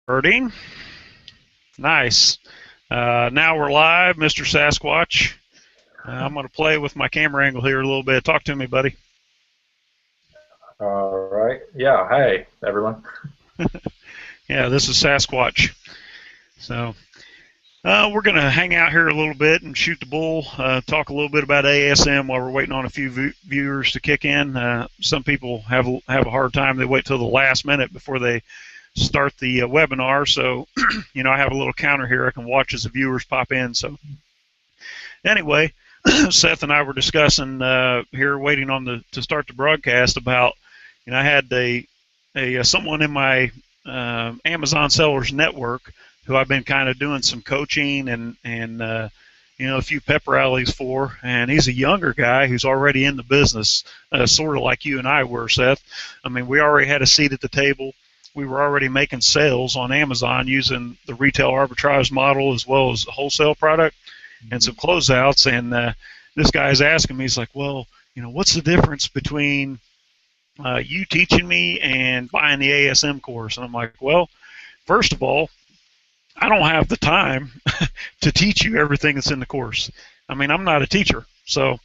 Recording. Nice. Now we're live, Mr. Sasquatch. I'm going to play with my camera angle here a little bit. Talk to me, buddy. All right. Yeah. Hey, everyone. Yeah, this is Sasquatch. So we're going to hang out here a little bit and shoot the bull, talk a little bit about ASM while we're waiting on a few viewers to kick in. Some people have a hard time. They wait till the last minute before they start the webinar. So, I have a little counter here I can watch as the viewers pop in. So anyway, Seth and I were discussing here, waiting on to start the broadcast about, I had someone in my Amazon sellers network who I've been kind of doing some coaching and a few pep rallies for, and he's a younger guy who's already in the business, sort of like you and I were, Seth. I mean, we already had a seat at the table. We were already making sales on Amazon using the retail arbitrage model as well as the wholesale product and some closeouts. And this guy's asking me, he's like, well, what's the difference between you teaching me and buying the ASM course? And I'm like, well, first of all, I don't have the time to teach you everything that's in the course. I mean, I'm not a teacher, so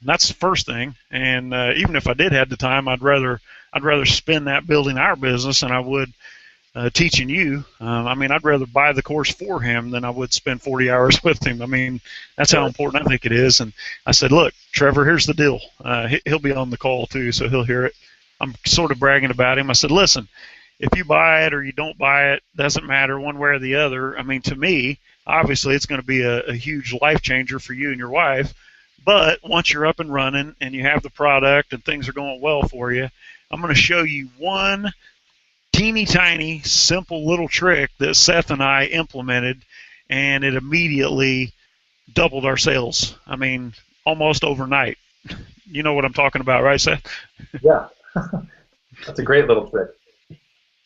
that's the first thing. And even if I did have the time, I'd rather spend that building our business than I would teaching you. I'd rather buy the course for him than I would spend 40 hours with him. I mean, that's how important I think it is. And I said, look, Trevor, here's the deal. He'll be on the call too, so he'll hear it. I'm sort of bragging about him. I said, listen, if you buy it or you don't buy it, doesn't matter one way or the other. I mean, to me, obviously, it's going to be a huge life changer for you and your wife. But once you're up and running and you have the product and things are going well for you, I'm going to show you one teeny tiny, simple little trick that Seth and I implemented, and it immediately doubled our sales. I mean, almost overnight. You know what I'm talking about, right, Seth? Yeah. That's a great little trick.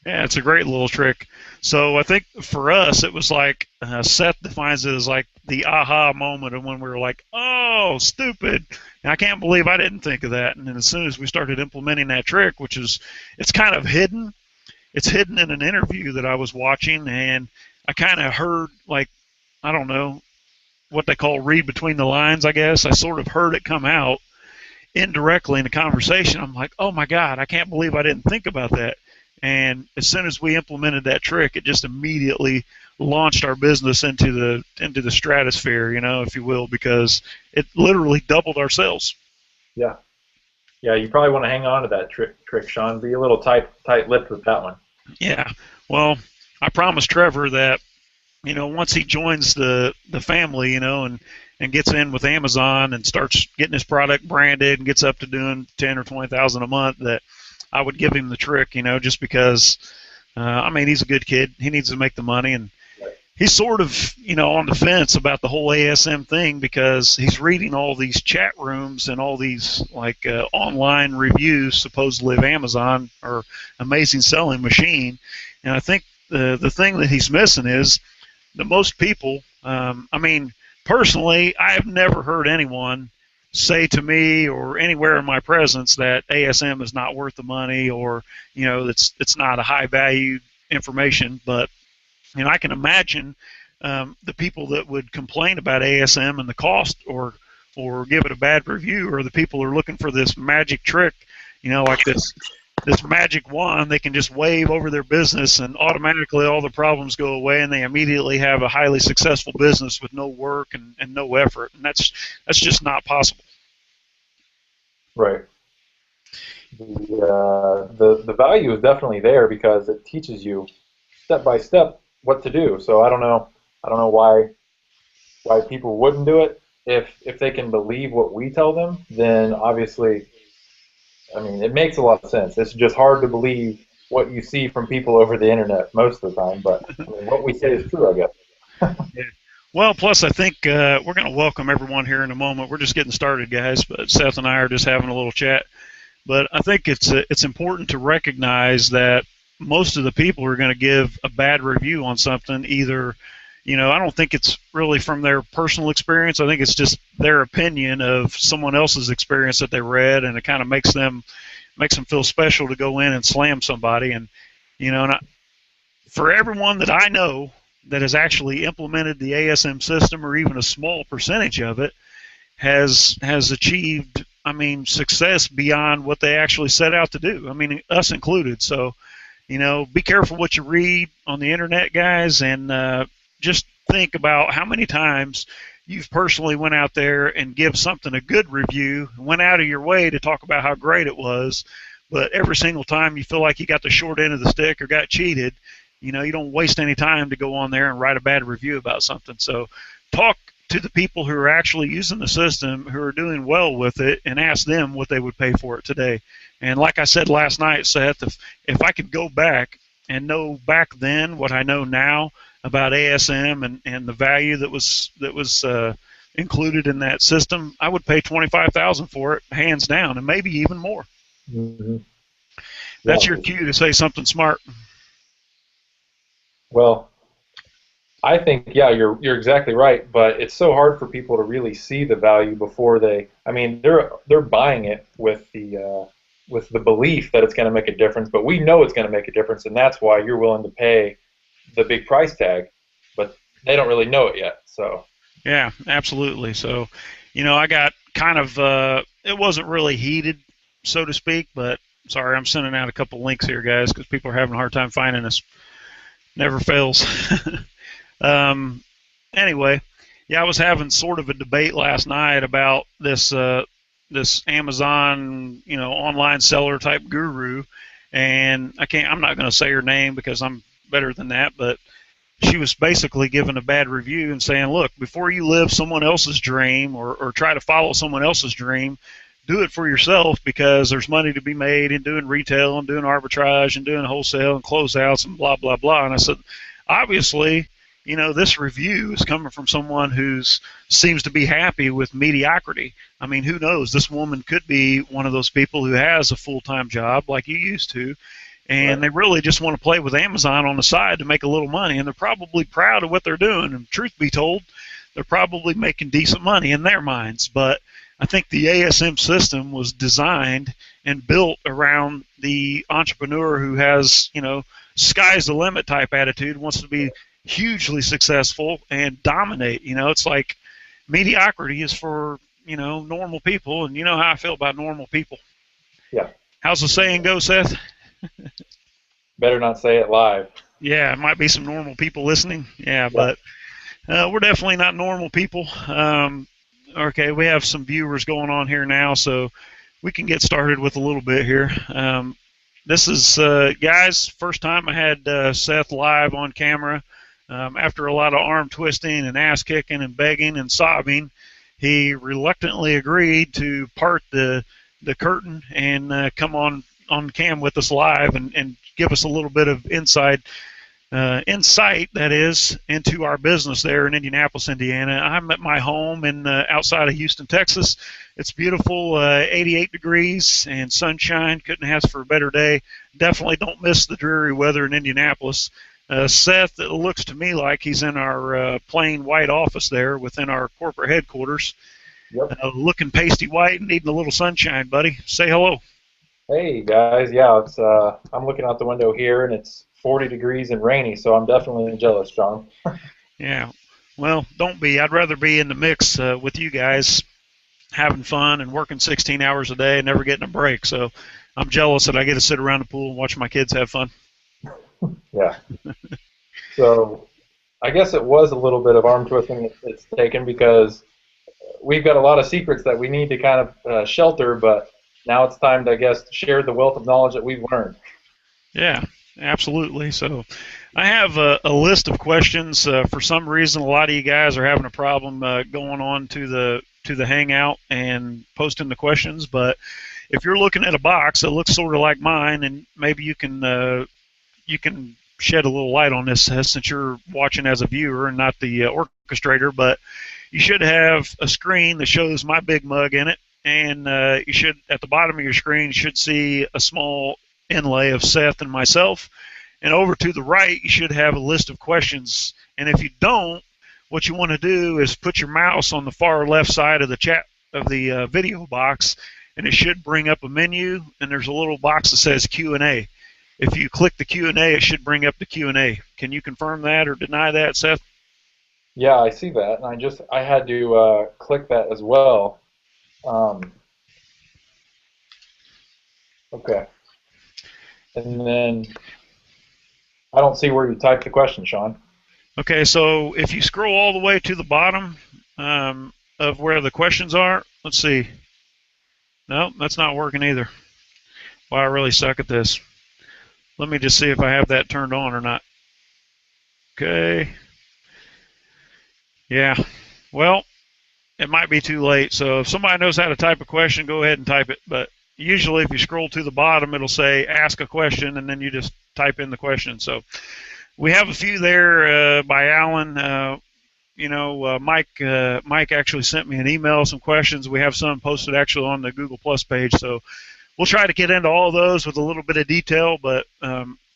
Yeah, it's a great little trick. So I think for us, it was like Seth defines it as like the aha moment of when we were like, oh, stupid. And I can't believe I didn't think of that. And then as soon as we started implementing that trick, it's kind of hidden. It's hidden in an interview that I was watching, and I kind of heard, like, I don't know, what they call read between the lines, I guess. I sort of heard it come out indirectly in the conversation. I'm like, oh, my God, I can't believe I didn't think about that. And as soon as we implemented that trick, it just immediately launched our business into the stratosphere, if you will, because it literally doubled our sales. Yeah. Yeah, you probably want to hang on to that trick, Shawn. Be a little tight-lipped with that one. Yeah. Well, I promised Trevor that, once he joins the family, and gets in with Amazon and starts getting his product branded and gets up to doing 10 or 20,000 a month, that I would give him the trick, just because, he's a good kid. He needs to make the money, and he's sort of, on the fence about the whole ASM thing because he's reading all these chat rooms and all these, online reviews, supposedly of Amazon or amazing selling machine. And I think the thing that he's missing is that most people, personally, I have never heard anyone say to me or anywhere in my presence that ASM is not worth the money or, it's not a high value information. But, I can imagine the people that would complain about ASM and the cost or give it a bad review, or the people who are looking for this magic trick, like this magic wand they can just wave over their business and automatically all the problems go away and they immediately have a highly successful business with no work and no effort. And that's just not possible. Right. The value is definitely there because it teaches you step by step what to do. So I don't know why people wouldn't do it. If they can believe what we tell them, then obviously, it makes a lot of sense. It's just hard to believe what you see from people over the internet most of the time, but what we say is true, I guess. Yeah. Well, plus I think we're going to welcome everyone here in a moment. We're just getting started, guys, but Seth and I are just having a little chat. But I think it's important to recognize that most of the people are going to give a bad review on something. Either, I don't think it's really from their personal experience. I think it's just their opinion of someone else's experience that they read, and it kind of makes them feel special to go in and slam somebody. And for everyone that I know that has actually implemented the ASM system, or even a small percentage of it, has achieved, I mean, success beyond what they actually set out to do. I mean, us included. So, be careful what you read on the internet, guys, and just think about how many times you've personally went out there and give something a good review, went out of your way to talk about how great it was, but every single time you feel like you got the short end of the stick or got cheated, you don't waste any time to go on there and write a bad review about something. So talk to the people who are actually using the system, who are doing well with it, and ask them what they would pay for it today. And like I said last night, Seth, if I could go back and know back then what I know now about ASM and the value that was included in that system, I would pay $25,000 for it, hands down, and maybe even more. Mm-hmm. That's your cue to say something smart. Well, I think, yeah, you're exactly right, but it's so hard for people to really see the value before they. I mean, they're buying it with the belief that it's going to make a difference, but we know it's going to make a difference, and that's why you're willing to pay the big price tag, but they don't really know it yet. So yeah, absolutely. So, I got kind of it wasn't really heated, so to speak, but sorry, I'm sending out a couple links here, guys, because people are having a hard time finding us. Never fails. Anyway, yeah, I was having sort of a debate last night about this Amazon, online seller type guru, and I'm not going to say her name because I'm better than that, but she was basically giving a bad review and saying, look, before you live someone else's dream or try to follow someone else's dream, do it for yourself, because there's money to be made in doing retail and doing arbitrage and doing wholesale and closeouts and blah, blah, blah. And I said, obviously, this review is coming from someone who seems to be happy with mediocrity. I mean, who knows? This woman could be one of those people who has a full-time job like you used to, and They really just want to play with Amazon on the side to make a little money, and they're probably proud of what they're doing. And truth be told, they're probably making decent money in their minds. But I think the ASM system was designed and built around the entrepreneur who has, sky's the limit type attitude, wants to be hugely successful and dominate. It's like mediocrity is for, normal people, and you know how I feel about normal people. Yeah. How's the saying go, Seth? Better not say it live. Yeah, it might be some normal people listening. Yeah. But we're definitely not normal people. Okay, we have some viewers going on here now, so we can get started with a little bit here. This is, guys, first time I had Seth live on camera. After a lot of arm twisting and ass kicking and begging and sobbing, he reluctantly agreed to part the curtain and come on cam with us live and give us a little bit of insight, that is, into our business there in Indianapolis, Indiana. I'm at my home in outside of Houston, Texas. It's beautiful, 88 degrees and sunshine. Couldn't ask for a better day. Definitely don't miss the dreary weather in Indianapolis. Seth, it looks to me like he's in our plain white office there within our corporate headquarters. Yep. Looking pasty white and needing a little sunshine, buddy. Say hello. Hey guys, yeah, it's I'm looking out the window here and it's 40 degrees and rainy, so I'm definitely jealous, John. Yeah, well, don't be. I'd rather be in the mix with you guys, having fun and working 16 hours a day and never getting a break. So I'm jealous that I get to sit around the pool and watch my kids have fun. Yeah. So I guess it was a little bit of arm twisting it's taken, because we've got a lot of secrets that we need to kind of shelter, but now it's time to, I guess, share the wealth of knowledge that we've learned. Yeah, absolutely. So I have a list of questions. For some reason, a lot of you guys are having a problem going on to the Hangout and posting the questions. But if you're looking at a box that looks sort of like mine, and maybe you can shed a little light on this, since you're watching as a viewer and not the orchestrator, but you should have a screen that shows my big mug in it. And you should, at the bottom of your screen, you should see a small inlay of Seth and myself. And over to the right, you should have a list of questions. And if you don't, what you want to do is put your mouse on the far left side of the chat of the video box, and it should bring up a menu. And there's a little box that says Q&A. if you click the Q&A, it should bring up the Q&A. Can you confirm that or deny that, Seth? Yeah, I see that, and I had to click that as well. Um, okay, and then I don't see where you type the question, Shawn. Okay, so if you scroll all the way to the bottom of where the questions are, let's see. No, that's not working either. Wow, I really suck at this. Let me just see if I have that turned on or not. Okay. Yeah. Well, it might be too late. So if somebody knows how to type a question, go ahead and type it. But usually, if you scroll to the bottom, it'll say ask a question, and then you just type in the question. So we have a few there by Alan. Mike actually sent me an email, some questions. We have some posted actually on the Google Plus page. So we'll try to get into all of those with a little bit of detail. But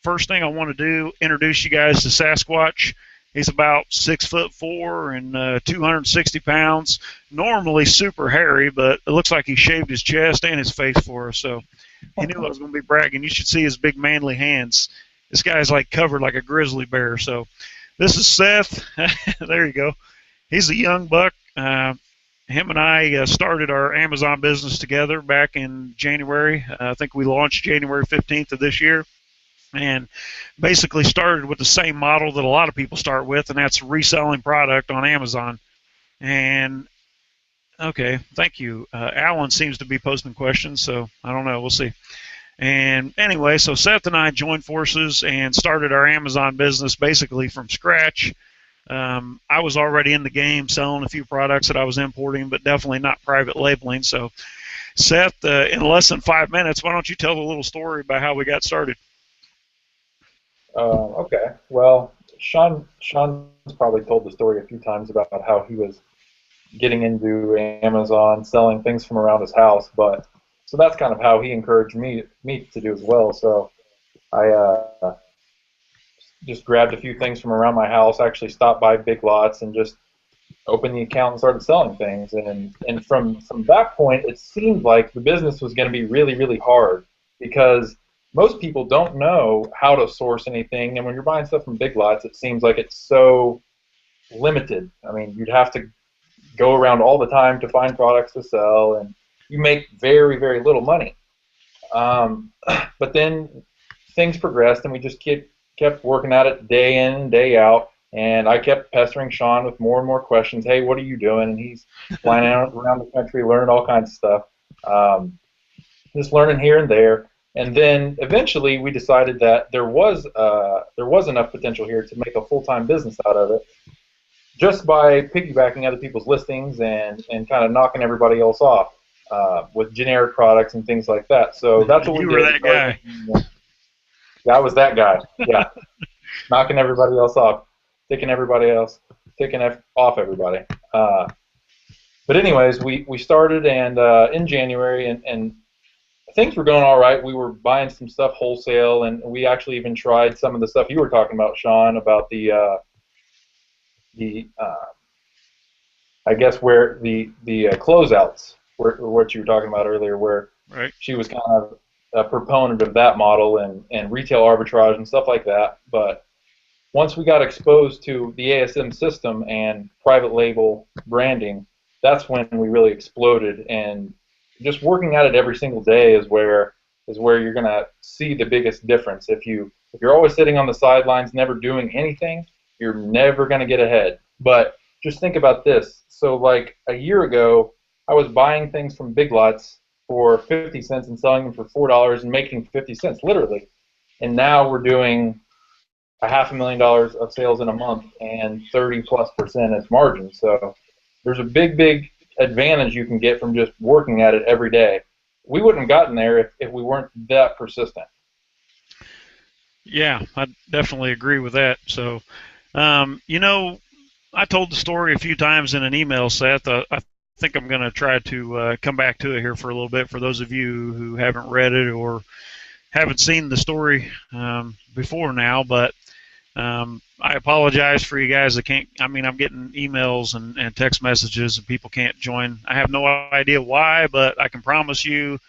first thing I want to do, introduce you guys to Sasquatch. He's about 6'4" and 260 pounds. Normally super hairy, but it looks like he shaved his chest and his face for us. So he knew I was going to be bragging. You should see his big manly hands. This guy's like covered like a grizzly bear. So this is Seth. There you go. He's a young buck. Him and I started our Amazon business together back in January. I think we launched January 15th of this year, and basically started with the same model that a lot of people start with, and that's reselling product on Amazon. And okay, thank you. Alan seems to be posting questions, so I don't know. We'll see. And anyway, so Seth and I joined forces and started our Amazon business basically from scratch. I was already in the game selling a few products that I was importing, but definitely not private labeling. So, Seth, in less than 5 minutes, why don't you tell a little story about how we got started? Okay. Well, Shawn's probably told the story a few times about how he was getting into Amazon, selling things from around his house. But so that's kind of how he encouraged me to do as well. So I just grabbed a few things from around my house. Actually, stopped by Big Lots and just opened the account and started selling things. And from that point, it seemed like the business was going to be really, really hard because most people don't know how to source anything. And when you're buying stuff from Big Lots, it seems like it's so limited. I mean, you'd have to go around all the time to find products to sell, and you make very, very little money. But then things progressed, and we just kept working at it day in and day out. And I kept pestering Shawn with more and more questions. Hey, what are you doing? And he's flying out around the country, learning all kinds of stuff, just learning here and there. And then eventually we decided that there was enough potential here to make a full-time business out of it, just by piggybacking other people's listings and kind of knocking everybody else off with generic products and things like that. So that's what we did. You were that guy. Yeah, I was that guy. Yeah, knocking everybody else off, taking off everybody. But anyways, we started and in January and things were going all right. We were buying some stuff wholesale, and we actually even tried some of the stuff you were talking about, Shawn, about the I guess where the closeouts were what you were talking about earlier, where Right. she was kind of a proponent of that model and retail arbitrage and stuff like that. But once we got exposed to the ASM system and private label branding, that's when we really exploded. And just working at it every single day is where you're gonna see the biggest difference. If you're always sitting on the sidelines, never doing anything, you're never gonna get ahead. But just think about this. So like a year ago, I was buying things from Big Lots for 50 cents and selling them for $4 and making 50 cents, literally. And now we're doing a $500,000 of sales in a month and 30+% as margin. So there's a big advantage you can get from just working at it every day. We wouldn't have gotten there if we weren't that persistent. Yeah, I definitely agree with that. So, I told the story a few times in an email, Seth. I think I'm going to try to come back to it here for a little bit for those of you who haven't read it or haven't seen the story before now. But I apologize for you guys that can't. I mean, I'm getting emails and text messages and people can't join. I have no idea why, but I can promise you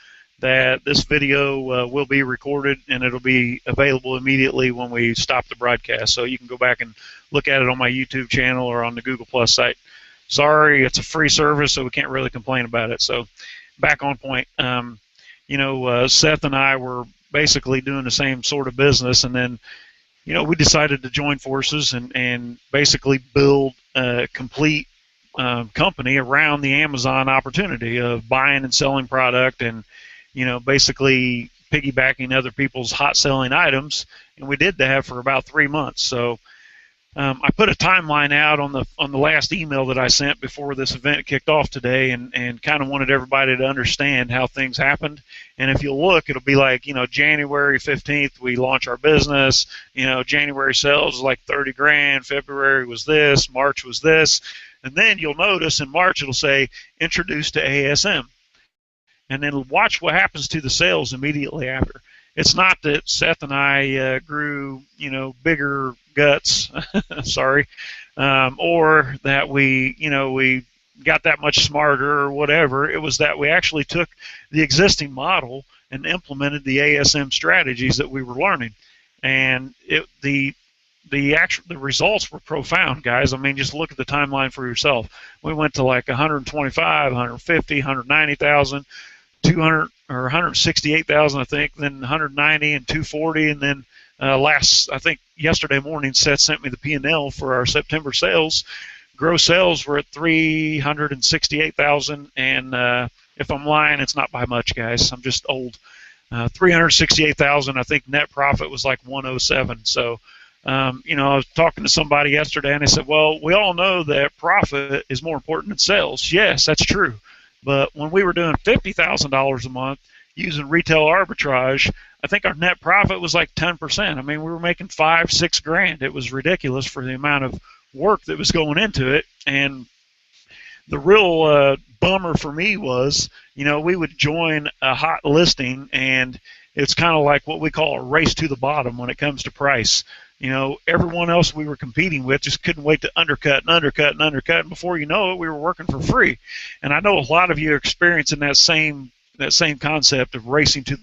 that this video will be recorded and it'll be available immediately when we stop the broadcast. So you can go back and look at it on my YouTube channel or on the Google Plus site. Sorry, it's a free service, so we can't really complain about it. So back on point. Seth and I were basically doing the same sort of business, and then we decided to join forces and basically build a complete company around the Amazon opportunity of buying and selling product and, basically piggybacking other people's hot selling items. And we did that for about 3 months. So I put a timeline out on the last email that I sent before this event kicked off today, and kind of wanted everybody to understand how things happened. And if you'll look, it'll be like, January 15th, we launch our business. January sales is like 30 grand. February was this. March was this. And then you'll notice in March it'll say introduced to ASM. And then watch what happens to the sales immediately after. It's not that Seth and I grew, bigger guts, sorry, or that we got that much smarter or whatever. It was that we actually took the existing model and implemented the ASM strategies that we were learning. And the results were profound, guys. I mean, just look at the timeline for yourself. We went to like 125, 150, 190,000, 200 or 168,000, I think, then 190 and 240, and then I think yesterday morning, Seth sent me the P&L for our September sales. Gross sales were at 368,000, and if I'm lying, it's not by much, guys. I'm just old. 368,000. I think net profit was like 107. So. I was talking to somebody yesterday, and they said, well, we all know that profit is more important than sales. Yes, that's true. But when we were doing $50,000 a month using retail arbitrage, I think our net profit was like 10%. I mean, we were making $5-6 grand. It was ridiculous for the amount of work that was going into it. And the real bummer for me was, we would join a hot listing, and it's kind of like what we call a race to the bottom when it comes to price. Everyone else we were competing with just couldn't wait to undercut and undercut and undercut. And before you know it, we were working for free. And I know a lot of you are experiencing that same concept of racing to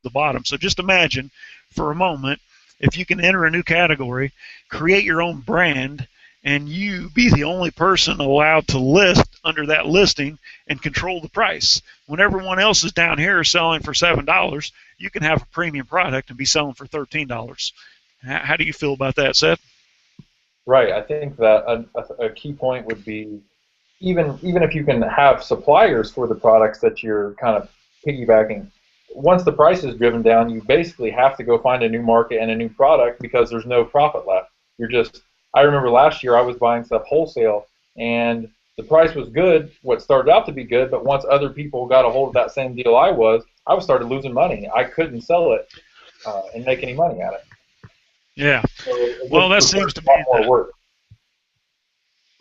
the bottom. So just imagine for a moment, if you can enter a new category, create your own brand, and you be the only person allowed to list under that listing and control the price. When everyone else is down here selling for $7, you can have a premium product and be selling for $13. How do you feel about that, Seth? Right. I think that a key point would be even if you can have suppliers for the products that you're kind of piggybacking, once the price is driven down, you basically have to go find a new market and a new product because there's no profit left. I remember last year I was buying stuff wholesale, and the price was good, what started out to be good, but once other people got a hold of that same deal I started losing money. I couldn't sell it and make any money at it. Yeah. So well, that seems to be more work.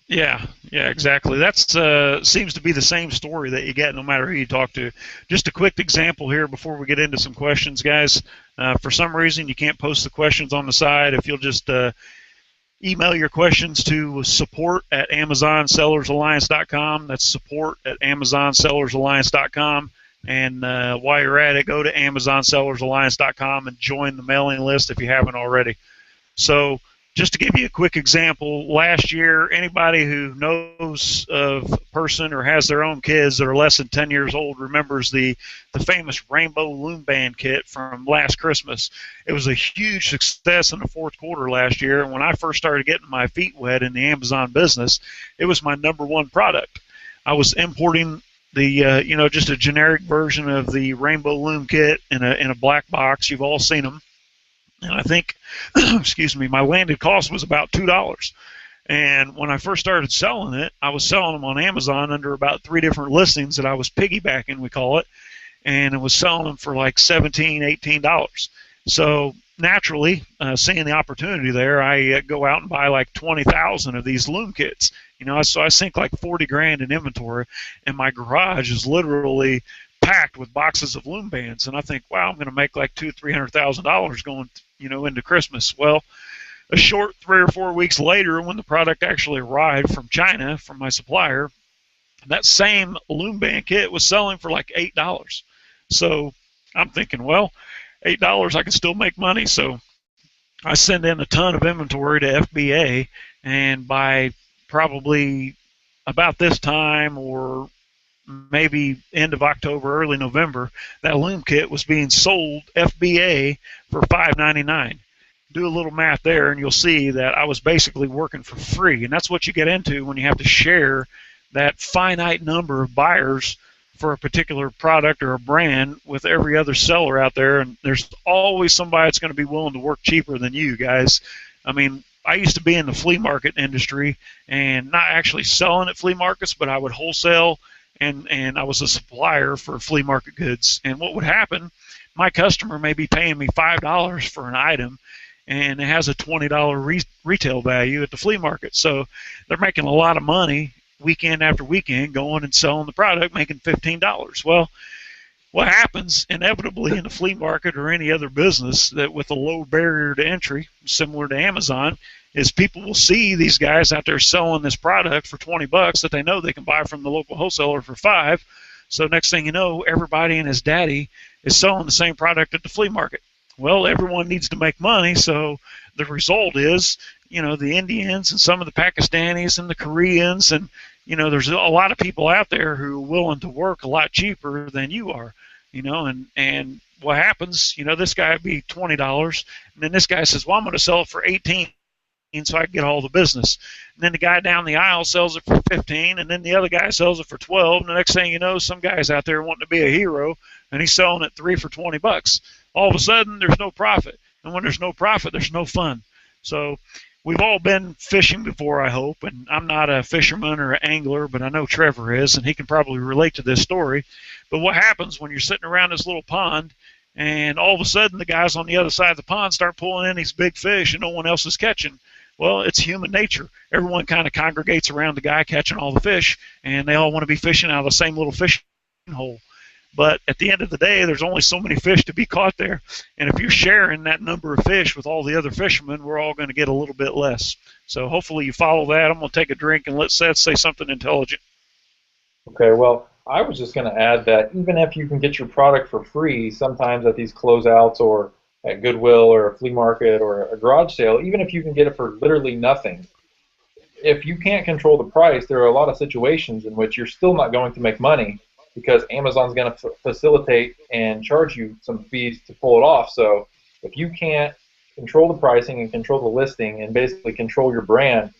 Yeah, exactly. That seems to be the same story that you get no matter who you talk to. Just a quick example here before we get into some questions, guys. For some reason, you can't post the questions on the side. If you'll just email your questions to support@AmazonSellersAlliance.com. That's support@AmazonSellersAlliance.com. And while you're at it, go to AmazonSellersAlliance.com and join the mailing list if you haven't already. So just to give you a quick example, last year, anybody who knows of a person or has their own kids that are less than 10 years old remembers the famous Rainbow Loom Band kit from last Christmas. It was a huge success in the fourth quarter last year, and when I first started getting my feet wet in the Amazon business, it was my #1 product. I was importing the just a generic version of the Rainbow Loom kit in a black box. You've all seen them. And I think, excuse me, my landed cost was about $2. And when I first started selling it, I was selling them on Amazon under about 3 different listings that I was piggybacking, we call it. And I was selling them for like $17, $18. So naturally, seeing the opportunity there, I go out and buy like 20,000 of these loom kits. So I sink like 40 grand in inventory, and my garage is literally packed with boxes of loom bands. And I think, wow, I'm going to make like $200,000-$300,000 going, into Christmas. Well, a short 3 or 4 weeks later, when the product actually arrived from China from my supplier, that same loom band kit was selling for like $8. So I'm thinking, well, $8 I can still make money. So I send in a ton of inventory to FBA, and by probably about this time, or maybe end of October, early November, that loom kit was being sold FBA for $5.99. Do a little math there, and you'll see that I was basically working for free. And that's what you get into when you have to share that finite number of buyers for a particular product or a brand with every other seller out there. And there's always somebody that's going to be willing to work cheaper than you guys. I mean, I used to be in the flea market industry and not actually selling at flea markets, but I would wholesale, and I was a supplier for flea market goods. And what would happen, my customer may be paying me $5 for an item, and it has a $20 retail value at the flea market. So they're making a lot of money weekend after weekend going and selling the product, making $15. Well, what happens inevitably in the flea market or any other business that with a low barrier to entry, similar to Amazon, is people will see these guys out there selling this product for $20 that they know they can buy from the local wholesaler for $5. So next thing you know, everybody and his daddy is selling the same product at the flea market. Well, everyone needs to make money, so the result is, the Indians and some of the Pakistanis and the Koreans, and there's a lot of people out there who are willing to work a lot cheaper than you are, and what happens, this guy would be $20, and then this guy says, well, I'm going to sell it for 18, so I can get all the business. And then the guy down the aisle sells it for 15, and then the other guy sells it for 12, and the next thing you know, some guy's out there wanting to be a hero, and he's selling it 3 for $20. All of a sudden, there's no profit, and when there's no profit, there's no fun. So we've all been fishing before, I hope, and I'm not a fisherman or an angler, but I know Trevor is, and he can probably relate to this story. But what happens when you're sitting around this little pond, and all of a sudden the guys on the other side of the pond start pulling in these big fish and no one else is catching? Well, it's human nature. Everyone kind of congregates around the guy catching all the fish, and they all want to be fishing out of the same little fishing hole. But at the end of the day, there's only so many fish to be caught there. And if you're sharing that number of fish with all the other fishermen, we're all going to get a little bit less. So hopefully you follow that. I'm going to take a drink and let Seth say something intelligent. Okay, well, I was just going to add that even if you can get your product for free, sometimes at these closeouts or at Goodwill or a flea market or a garage sale, even if you can get it for literally nothing, if you can't control the price, there are a lot of situations in which you're still not going to make money because Amazon's going to facilitate and charge you some fees to pull it off. So if you can't control the pricing and control the listing and basically control your brand,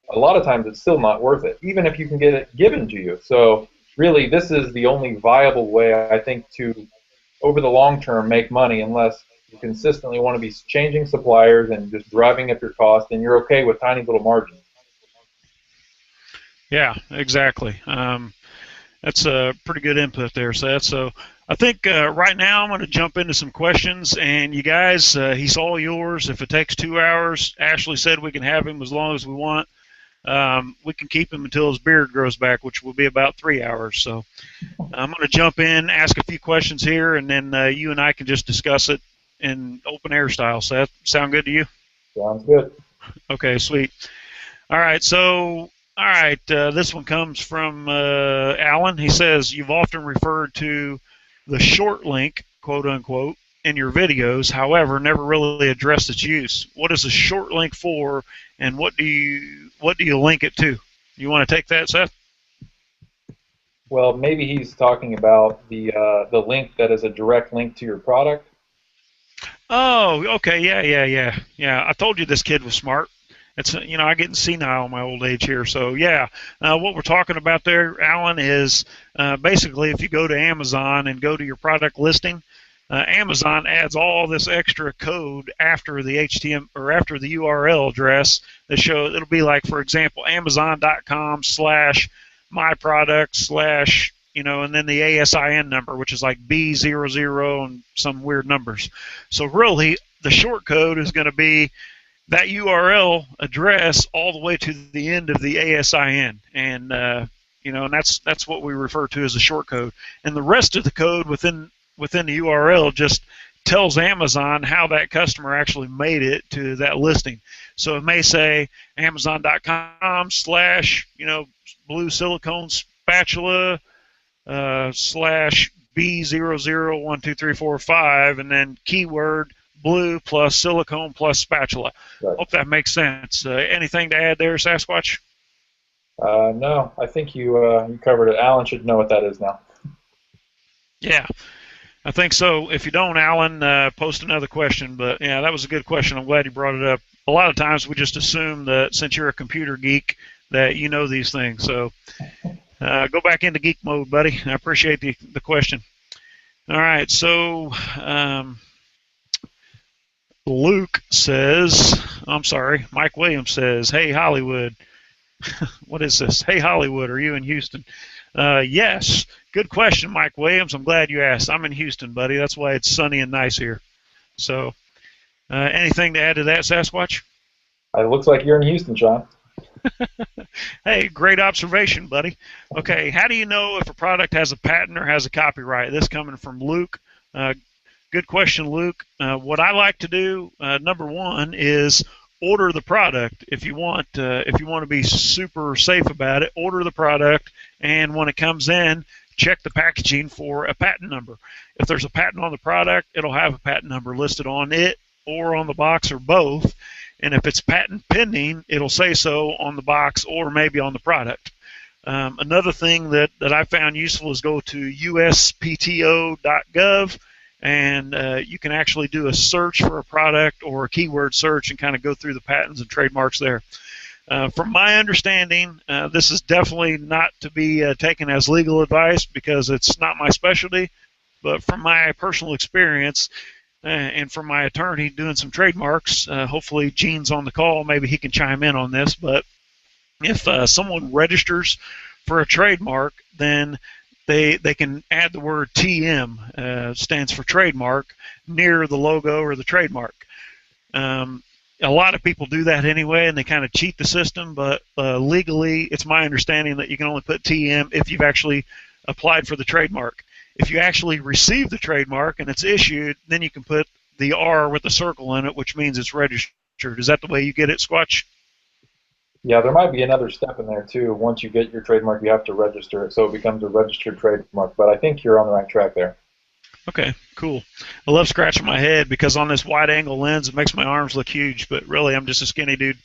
a lot of times it's still not worth it, even if you can get it given to you. So really, this is the only viable way, I think, to, over the long term, make money, unless you consistently want to be changing suppliers and just driving up your cost, and you're okay with tiny little margins. Yeah, exactly. That's a pretty good input there, Seth. So I think right now I'm going to jump into some questions, and you guys, he's all yours. If it takes 2 hours, Ashley said we can have him as long as we want. We can keep him until his beard grows back, which will be about 3 hours. So I'm going to jump in, ask a few questions here, and then you and I can just discuss it in open air style. Seth, sound good to you? Sounds good. Okay, sweet. All right, so this one comes from Alan. He says, you've often referred to the short link, quote unquote, in your videos, however, never really addressed its use. What is a short link for, and what do you link it to? You want to take that, Seth? Well, maybe he's talking about the link that is a direct link to your product. Oh, okay, yeah. I told you this kid was smart. It's I get senile in my old age here. So yeah, what we're talking about there, Alan, is basically if you go to Amazon and go to your product listing, Amazon adds all this extra code after the HTML or after the URL address that shows. It'll be like, for example, Amazon.com/myproduct/ and then the ASIN number, which is like B00 and some weird numbers. So really, the short code is going to be that URL address all the way to the end of the ASIN, and and that's what we refer to as a short code. And the rest of the code within the URL just tells Amazon how that customer actually made it to that listing. So it may say Amazon.com/ blue silicone spatula / B00123455, and then keyword blue plus silicone plus spatula. Right. Hope that makes sense. Anything to add there, Sasquatch? No, I think you covered it. Alan should know what that is now. Yeah, I think so. If you don't, Alan, post another question. But yeah, that was a good question. I'm glad you brought it up. A lot of times we just assume that since you're a computer geek that you know these things. So go back into geek mode, buddy. I appreciate the question. All right, so Luke says, I'm sorry, Mike Williams says, hey, Hollywood. What is this? Hey, Hollywood, are you in Houston? Yes. Good question, Mike Williams. I'm glad you asked. I'm in Houston, buddy. That's why it's sunny and nice here. So, anything to add to that, Sasquatch? It looks like you're in Houston, Shawn. Hey, great observation, buddy. Okay, how do you know if a product has a patent or has a copyright? This coming from Luke. Good question, Luke. What I like to do, number one, is order the product. If you want to be super safe about it, order the product, and when it comes in, check the packaging for a patent number. If there's a patent on the product, it'll have a patent number listed on it or on the box or both. And if it's patent pending, it'll say so on the box or maybe on the product. Another thing that I found useful is go to uspto.gov, and you can actually do a search for a product or a keyword search and kind of go through the patents and trademarks there. From my understanding, this is definitely not to be taken as legal advice because it's not my specialty, but from my personal experience and from my attorney doing some trademarks, hopefully Gene's on the call, maybe he can chime in on this, but if someone registers for a trademark, then they can add the word TM, stands for trademark, near the logo or the trademark. A lot of people do that anyway, and they kind of cheat the system, but legally, it's my understanding that you can only put TM if you've actually applied for the trademark. If you actually receive the trademark and it's issued, then you can put the R with the circle in it, which means it's registered. Is that the way you get it, Squatch? Yeah, there might be another step in there too. Once you get your trademark, you have to register it, so it becomes a registered trademark. But I think you're on the right track there. Okay, cool. I love scratching my head because on this wide-angle lens, it makes my arms look huge, but really I'm just a skinny dude.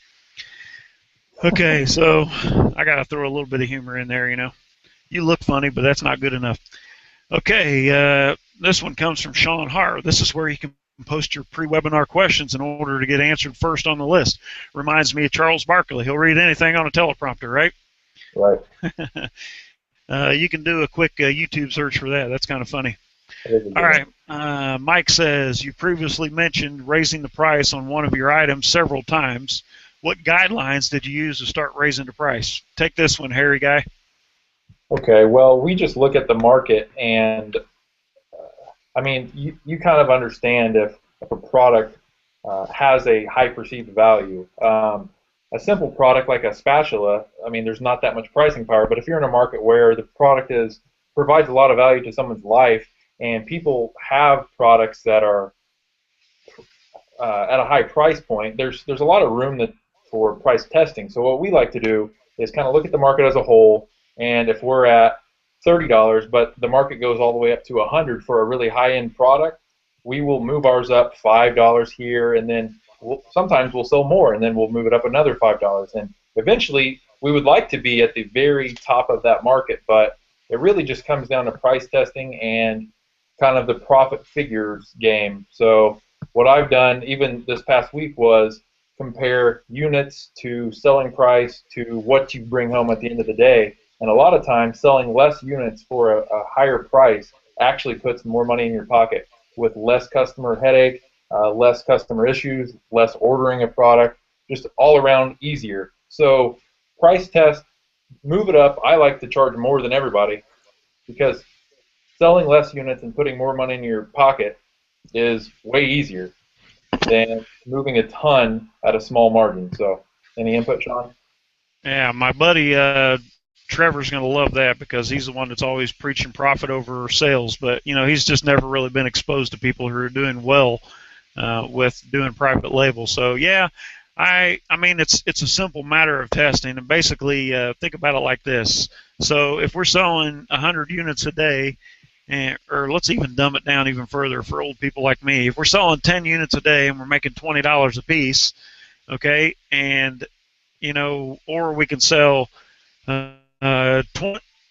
Okay, so I got to throw a little bit of humor in there, you know. You look funny, but that's not good enough. Okay, this one comes from Shawn Hart. This is where you can post your pre-webinar questions in order to get answered first on the list. Reminds me of Charles Barkley. He'll read anything on a teleprompter, right? Right. You can do a quick YouTube search for that. That's kind of funny. All right. Mike says, you previously mentioned raising the price on one of your items several times. What guidelines did you use to start raising the price? Take this one, hairy guy. Okay, well, we just look at the market, and I mean, you kind of understand if a product has a high perceived value. A simple product like a spatula, I mean, there's not that much pricing power, but if you're in a market where the product provides a lot of value to someone's life, and people have products that are at a high price point, there's a lot of room for price testing. So what we like to do is kind of look at the market as a whole, and if we're at $30, but the market goes all the way up to $100 for a really high-end product, we will move ours up $5 here, and then sometimes we'll sell more, and then we'll move it up another $5. And eventually, we would like to be at the very top of that market, but it really just comes down to price testing and kind of the profit figures game. So what I've done, even this past week, was compare units to selling price to what you bring home at the end of the day. And a lot of times, selling less units for a higher price actually puts more money in your pocket with less customer headache, less customer issues, less ordering a product, just all around easier. So price test, move it up. I like to charge more than everybody because selling less units and putting more money in your pocket is way easier than moving a ton at a small margin. So any input, Shawn? Yeah, my buddy Trevor's going to love that because he's the one that's always preaching profit over sales. But, you know, he's just never really been exposed to people who are doing well with doing private label. So, yeah, I mean, it's a simple matter of testing. And basically, think about it like this. So if we're selling 100 units a day or let's even dumb it down even further for old people like me. If we're selling 10 units a day and we're making $20 a piece, okay, and or we can sell 20.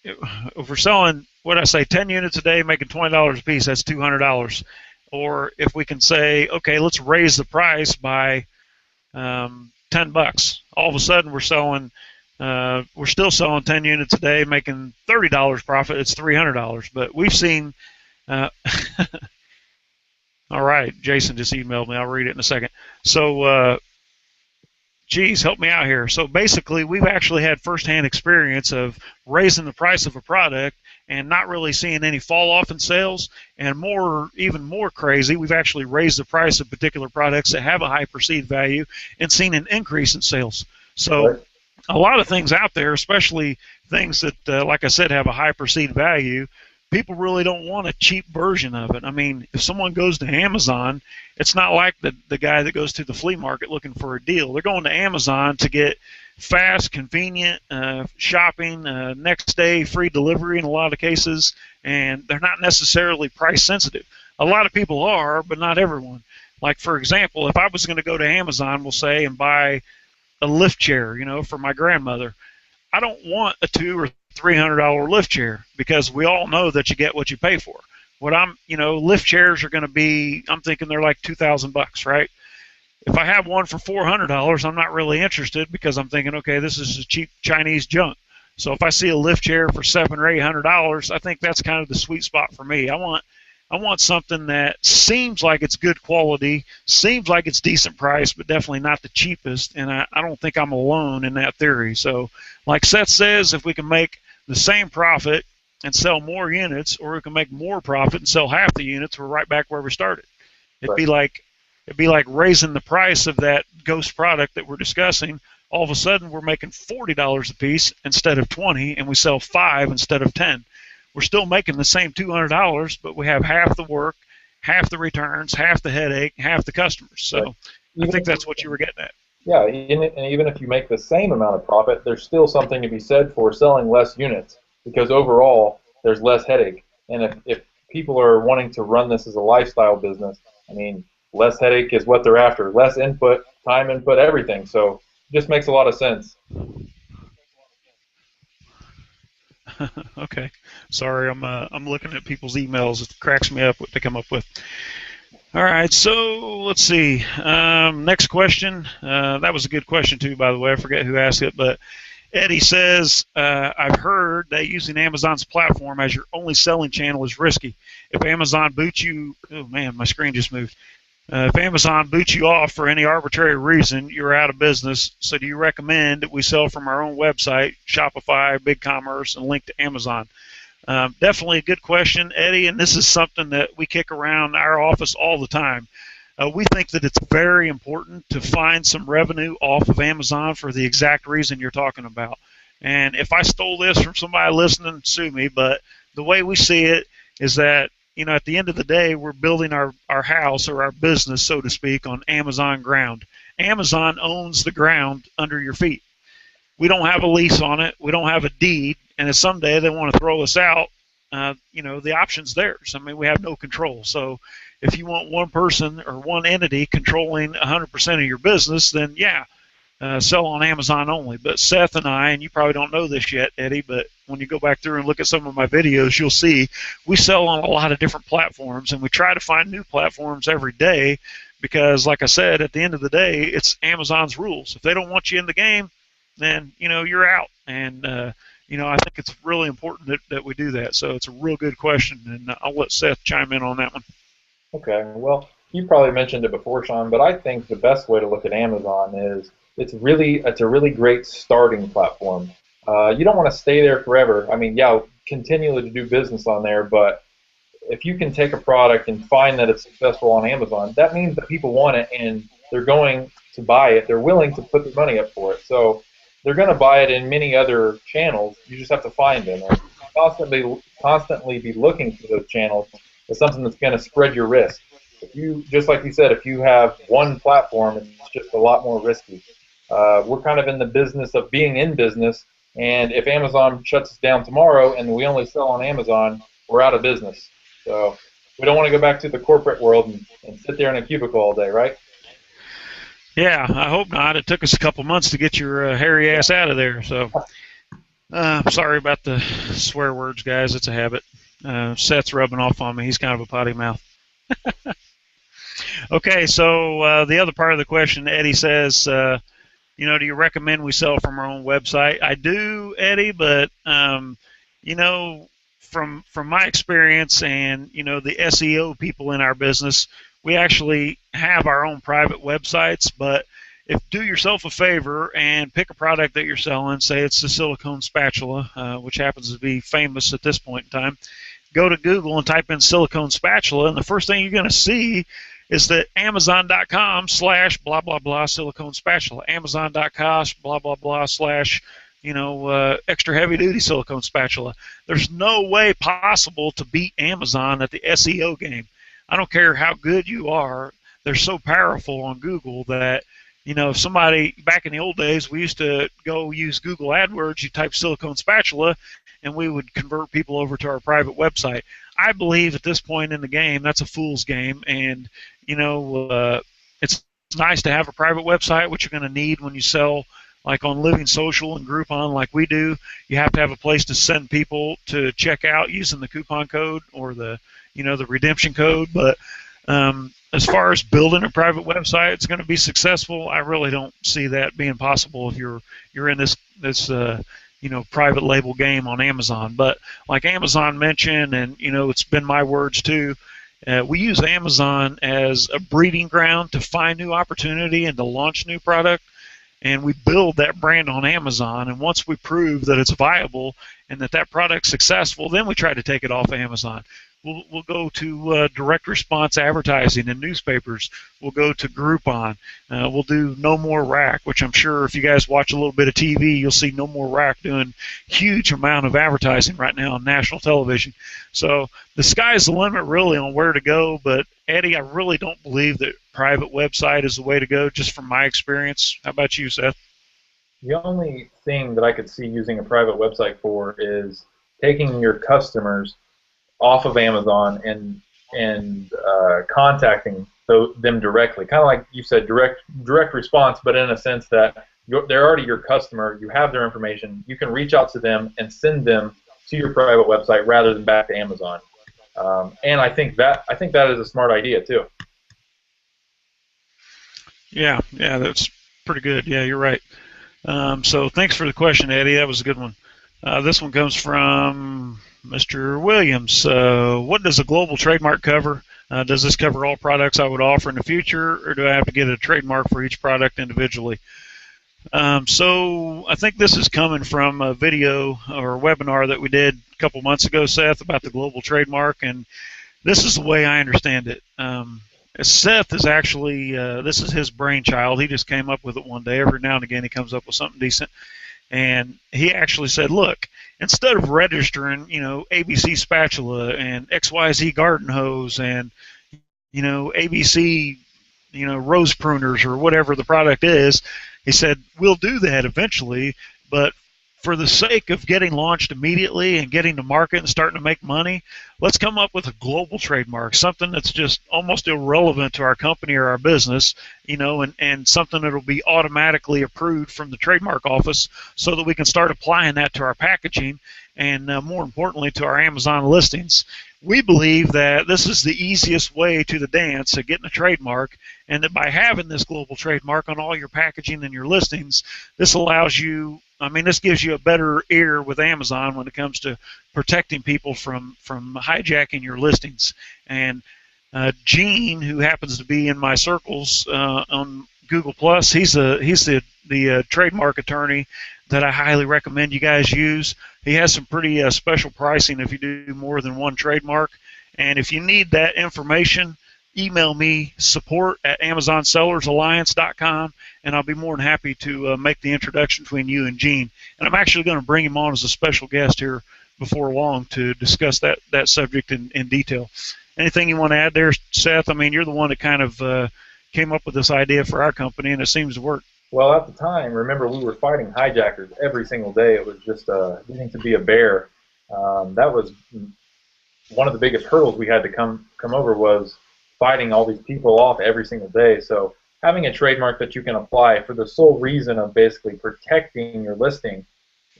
If we're selling, what I say, 10 units a day, making $20 a piece, that's $200. Or if we can say, okay, let's raise the price by $10. All of a sudden, we're still selling 10 units a day, making $30 profit. It's $300. But we've seen. Uh, all right, Jason just emailed me. I'll read it in a second. So, geez, help me out here. So basically, we've actually had firsthand experience of raising the price of a product and not really seeing any fall off in sales. And even more crazy, we've actually raised the price of particular products that have a high perceived value and seen an increase in sales. So Right. a lot of things out there, especially things that, like I said, have a high perceived value, people really don't want a cheap version of it. I mean, if someone goes to Amazon, it's not like the guy that goes to the flea market looking for a deal. They're going to Amazon to get fast, convenient shopping, next day free delivery in a lot of cases, and they're not necessarily price sensitive. A lot of people are, but not everyone. Like, for example, if I was going to go to Amazon, we'll say, and buy a lift chair, for my grandmother, I don't want a $200 or $300 lift chair because we all know that you get what you pay for. Lift chairs are going to be, I'm thinking they're like $2,000, right? If I have one for $400, I'm not really interested because I'm thinking, okay, this is cheap Chinese junk. So if I see a lift chair for $700 or $800, I think that's kind of the sweet spot for me. I want something that seems like it's good quality, seems like it's decent price, but definitely not the cheapest. And I don't think I'm alone in that theory. So, like Seth says, if we can make the same profit and sell more units, or we can make more profit and sell half the units, we're right back where we started. It'd Right. be like raising the price of that ghost product that we're discussing. All of a sudden, we're making $40 a piece instead of 20, and we sell 5 instead of 10. We're still making the same $200, but we have half the work, half the returns, half the headache, half the customers. So Right. I Even think if that's what you were getting at. Yeah, and even if you make the same amount of profit, there's still something to be said for selling less units because overall there's less headache. And if people are wanting to run this as a lifestyle business, I mean, less headache is what they're after. Less input, time input, everything. So it just makes a lot of sense. Okay, sorry, I'm looking at people's emails. It cracks me up what they come up with. All right, so let's see. Next question. That was a good question too, by the way. I forget who asked it, but Eddie says, I've heard that using Amazon's platform as your only selling channel is risky. If Amazon boots you, oh man, my screen just moved. If Amazon boots you off for any arbitrary reason, you're out of business. So do you recommend that we sell from our own website, Shopify, BigCommerce, and link to Amazon? Definitely a good question, Eddie, and this is something that we kick around our office all the time. We think that it's very important to find some revenue off of Amazon for the exact reason you're talking about. And if I stole this from somebody listening, sue me, but the way we see it is that, at the end of the day, we're building our house or our business, so to speak, on Amazon ground. Amazon owns the ground under your feet. We don't have a lease on it. We don't have a deed. And if someday they want to throw us out, the option's theirs. I mean, we have no control. So if you want one person or one entity controlling 100% of your business, then yeah, sell on Amazon only. But Seth and I, and you probably don't know this yet, Eddie, but when you go back through and look at some of my videos, you'll see we sell on a lot of different platforms, and we try to find new platforms every day because, like I said, at the end of the day, it's Amazon's rules. If they don't want you in the game, then you're out. And I think it's really important that we do that. So it's a real good question, and I'll let Seth chime in on that one. Okay, well, you probably mentioned it before, Shawn, but I think the best way to look at Amazon is it's a really great starting platform. You don't want to stay there forever. I mean, yeah, continually to do business on there, but if you can take a product and find that it's successful on Amazon, that means that people want it and they're going to buy it. They're willing to put their money up for it. So they're going to buy it in many other channels. You just have to find them and constantly be looking for those channels is something that's going to spread your risk. If you, just like you said, if you have one platform, it's just a lot more risky. We're kind of in the business of being in business, and if Amazon shuts us down tomorrow and we only sell on Amazon, we're out of business. So we don't want to go back to the corporate world and sit there in a cubicle all day, right? Yeah, I hope not. It took us a couple months to get your hairy Yeah. ass out of there. So, sorry about the swear words, guys. It's a habit. Seth's rubbing off on me. He's kind of a potty mouth. Okay, so the other part of the question, Eddie says, do you recommend we sell from our own website? I do, Eddie, but you know, from my experience and the SEO people in our business, we actually have our own private websites. But if do yourself a favor and pick a product that you're selling, say it's the silicone spatula, which happens to be famous at this point in time. Go to Google and type in silicone spatula, and the first thing you're going to see is that Amazon.com slash blah blah blah silicone spatula, Amazon.com blah blah blah slash extra heavy duty silicone spatula. There's no way possible to beat Amazon at the SEO game. I don't care how good you are; they're so powerful on Google that if somebody back in the old days, we used to go use Google AdWords. You type silicone spatula, and we would convert people over to our private website. I believe at this point in the game, that's a fool's game, and it's nice to have a private website, which you're going to need when you sell, like on Living Social and Groupon, like we do. You have to have a place to send people to check out using the coupon code or the redemption code. But as far as building a private website, it's going to be successful. I really don't see that being possible if you're in this private label game on Amazon. But like Amazon mentioned, and it's been my words too, we use Amazon as a breeding ground to find new opportunity and to launch new product. And we build that brand on Amazon. And once we prove that it's viable and that product's successful, then we try to take it off Amazon. We'll go to direct response advertising in newspapers. We'll go to Groupon. We'll do No More Rack, which I'm sure if you guys watch a little bit of TV, you'll see No More Rack doing huge amount of advertising right now on national television. So the sky's the limit really on where to go. But Eddie, I really don't believe that private website is the way to go, just from my experience. How about you, Seth? The only thing that I could see using a private website for is taking your customers off of Amazon and contacting them directly, kind of like you said, direct response, but in a sense that they're already your customer. You have their information. You can reach out to them and send them to your private website rather than back to Amazon. And I think that is a smart idea too. Yeah, that's pretty good. Yeah, you're right. So thanks for the question, Eddie. That was a good one. This one comes from Mr. Williams. What does a global trademark cover? Does this cover all products I would offer in the future, or do I have to get a trademark for each product individually? So I think this is coming from a video or a webinar that we did a couple months ago, Seth, about the global trademark, and this is the way I understand it. Seth is actually, this is his brainchild. He just came up with it one day. Every now and again he comes up with something decent. And he actually said, look, instead of registering, ABC spatula and XYZ garden hose and, ABC, rose pruners or whatever the product is, he said, we'll do that eventually, but for the sake of getting launched immediately and getting to market and starting to make money, let's come up with a global trademark, something that's just almost irrelevant to our company or our business, and something that'll be automatically approved from the trademark office so that we can start applying that to our packaging and more importantly to our Amazon listings. We believe that this is the easiest way to the dance of getting a trademark, and that by having this global trademark on all your packaging and your listings, this allows you, this gives you a better ear with Amazon when it comes to protecting people from hijacking your listings. And Gene, who happens to be in my circles on Google Plus, he's the trademark attorney that I highly recommend you guys use. He has some pretty special pricing if you do more than one trademark. And if you need that information, email me, support@AmazonSellersAlliance.com, and I'll be more than happy to make the introduction between you and Gene. And I'm actually going to bring him on as a special guest here before long to discuss that subject in detail. Anything you want to add there, Seth? You're the one that kind of came up with this idea for our company, and it seems to work. Well, at the time, remember, we were fighting hijackers every single day. It was just getting to be a bear. That was one of the biggest hurdles we had to come over was fighting all these people off every single day. So having a trademark that you can apply for the sole reason of basically protecting your listing,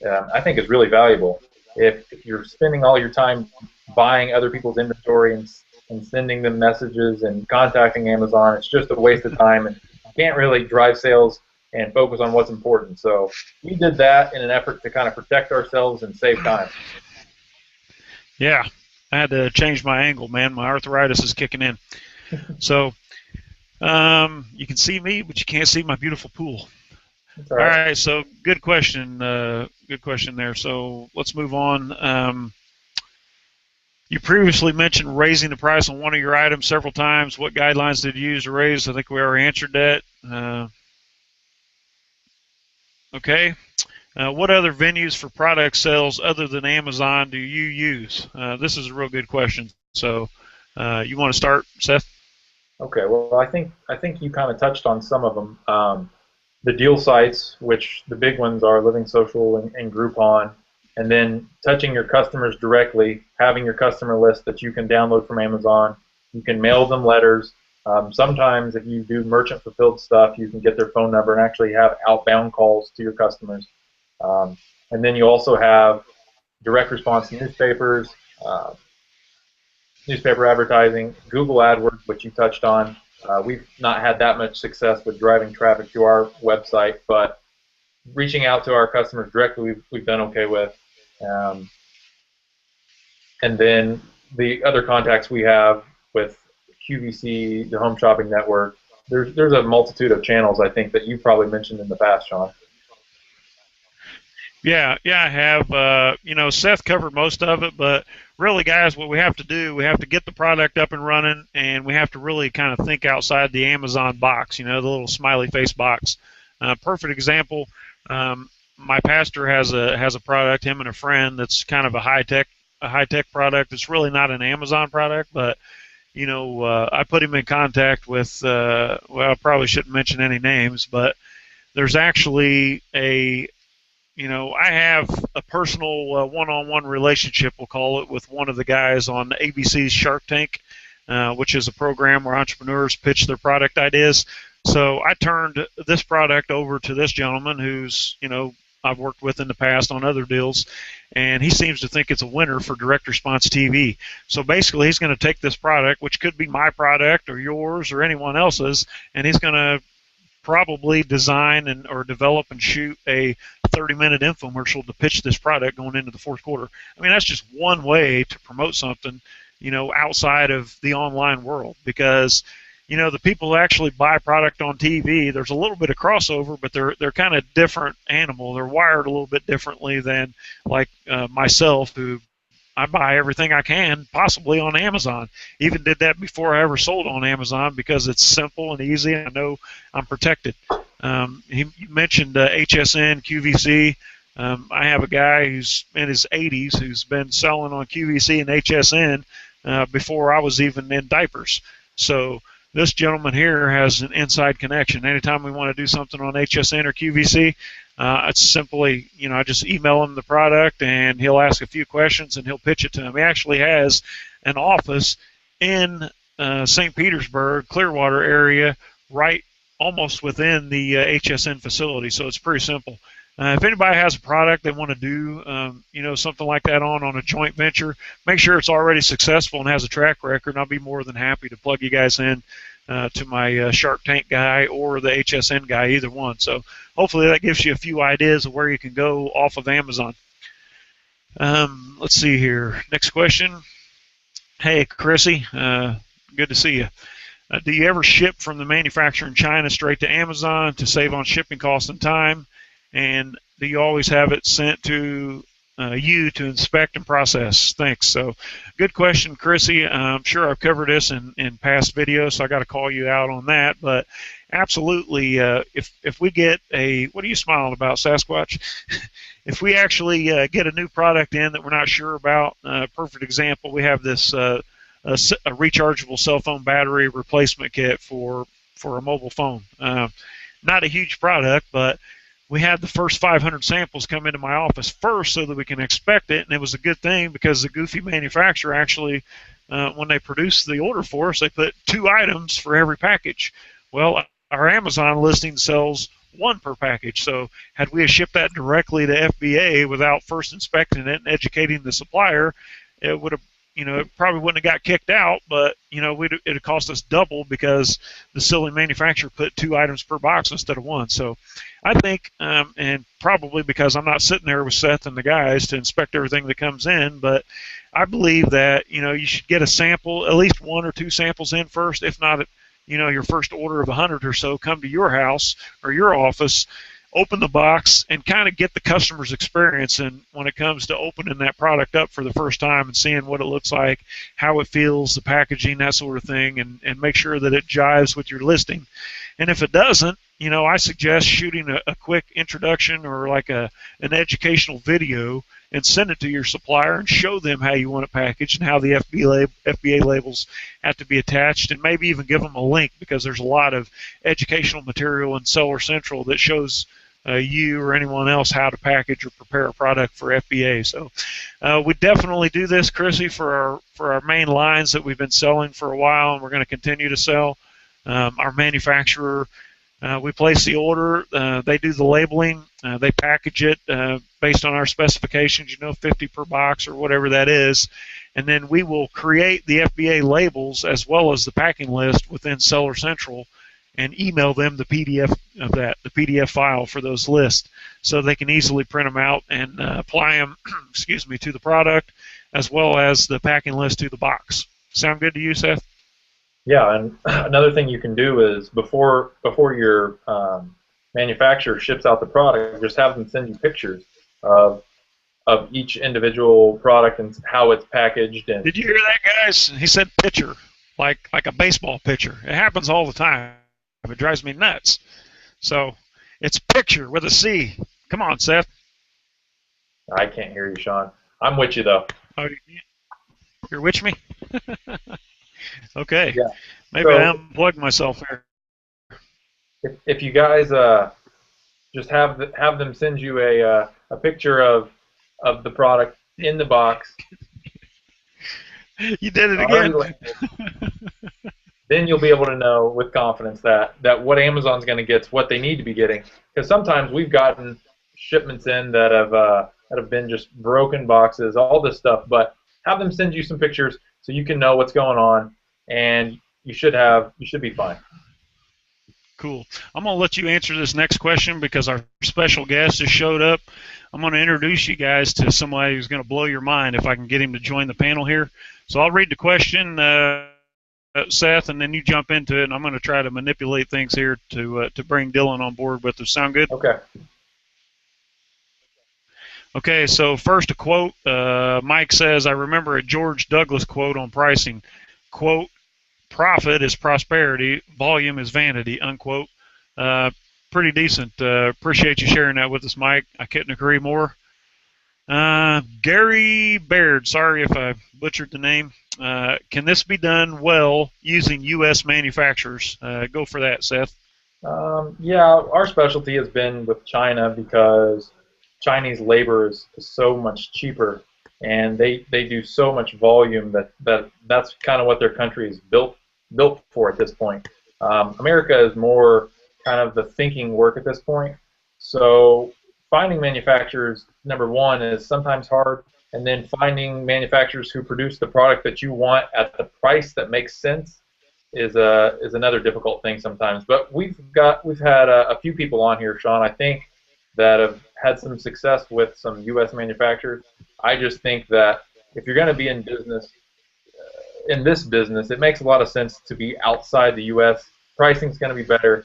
I think is really valuable. If you're spending all your time buying other people's inventory and sending them messages and contacting Amazon, it's just a waste of time, and you can't really drive sales and focus on what's important. So we did that in an effort to kind of protect ourselves and save time. Yeah, I had to change my angle, man. My arthritis is kicking in. So you can see me, but you can't see my beautiful pool. That's all All right. right, so good question. Good question there. So let's move on. You previously mentioned raising the price on one of your items several times. What guidelines did you use to raise? I think we already answered that. Okay. What other venues for product sales other than Amazon do you use? This is a real good question. So you want to start, Seth? Okay. Well, I think you kind of touched on some of them. The deal sites, which the big ones are Living Social and Groupon, and then touching your customers directly, having your customer list that you can download from Amazon. You can mail them letters. Sometimes if you do merchant fulfilled stuff, you can get their phone number and actually have outbound calls to your customers. And then you also have direct response newspapers, uh, newspaper advertising, Google AdWords, which you touched on. We've not had that much success with driving traffic to our website, but reaching out to our customers directly, we've done okay with. Um, and then the other contacts we have with QVC, the Home Shopping Network, there's a multitude of channels I think that you've probably mentioned in the past, Shawn. Yeah, I have. Seth covered most of it, but really, guys, what we have to do, we have to get the product up and running, and we have to really kind of think outside the Amazon box. The little smiley face box. Perfect example. My pastor has a product, him and a friend, that's kind of a high tech product. It's really not an Amazon product, but I put him in contact with. Well, I probably shouldn't mention any names, but there's actually I have a personal one-on-one relationship, we'll call it, with one of the guys on ABC's Shark Tank, which is a program where entrepreneurs pitch their product ideas. So I turned this product over to this gentleman who's, I've worked with in the past on other deals, and he seems to think it's a winner for direct response TV. So basically, he's going to take this product, which could be my product or yours or anyone else's, and he's going to probably design or develop and shoot a 30-minute infomercial to pitch this product going into the fourth quarter. I mean, that's just one way to promote something, outside of the online world, because the people who actually buy product on TV, there's a little bit of crossover, but they're kind of different animal. They're wired a little bit differently than like myself, who I buy everything I can possibly on Amazon. Even did that before I ever sold on Amazon because it's simple and easy, and I know I'm protected. You mentioned HSN, QVC. I have a guy who's in his 80s who's been selling on QVC and HSN before I was even in diapers. So this gentleman here has an inside connection. Anytime we want to do something on HSN or QVC, it's simply, I just email him the product, and he'll ask a few questions, and he'll pitch it to him. He actually has an office in St. Petersburg, Clearwater area, right almost within the HSN facility, so it's pretty simple. If anybody has a product they want to do, something like that on a joint venture, make sure it's already successful and has a track record, and I'll be more than happy to plug you guys in to my Shark Tank guy or the HSN guy, either one. So hopefully that gives you a few ideas of where you can go off of Amazon. Let's see here. Next question. Hey, Chrissy, good to see you. Do you ever ship from the manufacturer in China straight to Amazon to save on shipping costs and time? And do you always have it sent to you to inspect and process? Thanks. So, good question, Chrissy. I'm sure I've covered this in past videos, so I got to call you out on that. But absolutely, if we get what are you smiling about, Sasquatch? If we actually get a new product in that we're not sure about, perfect example, we have this a rechargeable cell phone battery replacement kit for a mobile phone. Not a huge product, but we had the first 500 samples come into my office first so that we can inspect it. And it was a good thing because the goofy manufacturer actually, when they produced the order for us, they put 2 items for every package. Well, our Amazon listing sells 1 per package. So had we shipped that directly to FBA without first inspecting it and educating the supplier, it would have, it probably wouldn't have got kicked out, but it'd cost us double because the silly manufacturer put 2 items per box instead of 1. So I think, and probably because I'm not sitting there with Seth and the guys to inspect everything that comes in, but I believe that you should get a sample, at least 1 or 2 samples in first, if not your first order of 100 or so come to your house or your office, open the box, and kind of get the customer's experience. And when it comes to opening that product up for the first time and seeing what it looks like, how it feels, the packaging, that sort of thing, and make sure that it jives with your listing. And if it doesn't, I suggest shooting a quick introduction or like an educational video and send it to your supplier and show them how you want it packaged and how the FBA labels have to be attached, and maybe even give them a link, because there's a lot of educational material in Seller Central that shows you or anyone else how to package or prepare a product for FBA. So we definitely do this, Chrissy, for our main lines that we've been selling for a while, and we're going to continue to sell. Our manufacturer, we place the order, they do the labeling, they package it based on our specifications, 50 per box or whatever that is, and then we will create the FBA labels as well as the packing list within Seller Central and email them the PDF of that, the PDF file for those lists, so they can easily print them out and apply them to the product as well as the packing list to the box. Sound good to you, Seth? Yeah, and another thing you can do is before your manufacturer ships out the product, just have them send you pictures of each individual product and how it's packaged. And did you hear that, guys? He said pitcher, like a baseball pitcher. It happens all the time. It drives me nuts. So it's picture with a C. Come on, Seth. I can't hear you, Shawn. I'm with you though. Oh, you're with me? Okay. Yeah. Maybe I unplugged myself here. If you guys just have them send you a picture of the product in the box. You did it again. Then you'll be able to know with confidence that what Amazon's going to get is what they need to be getting. Because sometimes we've gotten shipments in that have been just broken boxes, all this stuff. But have them send you some pictures so you can know what's going on, and you should be fine. Cool. I'm going to let you answer this next question because our special guest has showed up. I'm going to introduce you guys to somebody who's going to blow your mind if I can get him to join the panel here. So I'll read the question, Seth, and then you jump into it, and I'm going to try to manipulate things here to bring Dylan on board with us. Sound good? Okay. Okay, so first a quote. Mike says, I remember a George Douglas quote on pricing. Quote, profit is prosperity, volume is vanity, unquote. Pretty decent. Appreciate you sharing that with us, Mike. I couldn't agree more. Gary Baird, sorry if I butchered the name. Can this be done well using U.S. manufacturers? Go for that, Seth. Yeah, our specialty has been with China because Chinese labor is so much cheaper, and they do so much volume that's kind of what their country is built for at this point. America is more kind of the thinking work at this point. So finding manufacturers, number one, is sometimes hard, and then finding manufacturers who produce the product that you want at the price that makes sense is another difficult thing sometimes. But we've had a few people on here, Shawn, I think, that have had some success with some U.S. manufacturers. I just think that if you're going to be in business, in this business, it makes a lot of sense to be outside the U.S. Pricing's going to be better.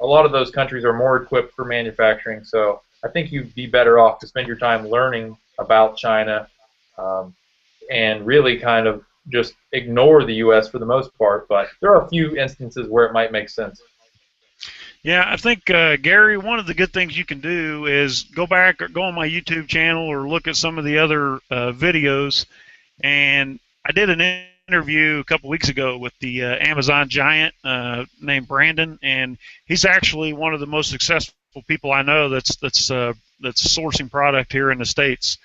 A lot of those countries are more equipped for manufacturing, so I think you'd be better off to spend your time learning about China and really kind of just ignore the U.S. for the most part. But there are a few instances where it might make sense. Yeah, I think, Gary, one of the good things you can do is go back or go on my YouTube channel or look at some of the other videos. And I did an interview a couple weeks ago with the Amazon giant named Brandon, and he's actually one of the most successful people I know that's sourcing product here in the states.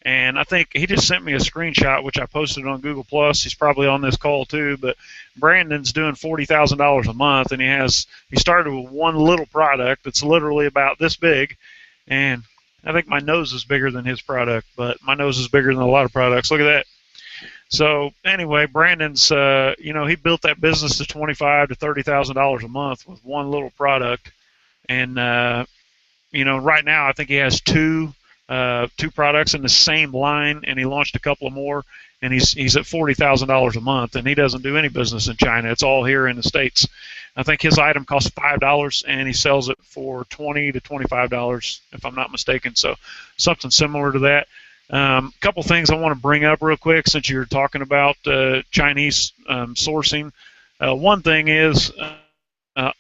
And I think he just sent me a screenshot, which I posted on Google Plus. He's probably on this call too. But Brandon's doing $40,000 a month, and he started with one little product that's literally about this big, and I think my nose is bigger than his product, but my nose is bigger than a lot of products. Look at that. So anyway, Brandon's he built that business to $25,000 to $30,000 a month with one little product, and right now I think he has two products in the same line, and he launched a couple of more, and he's at $40,000 a month, and he doesn't do any business in China. It's all here in the States. I think his item costs $5, and he sells it for $20 to $25, if I'm not mistaken. So something similar to that. A couple things I want to bring up real quick since you're talking about Chinese sourcing. One thing is that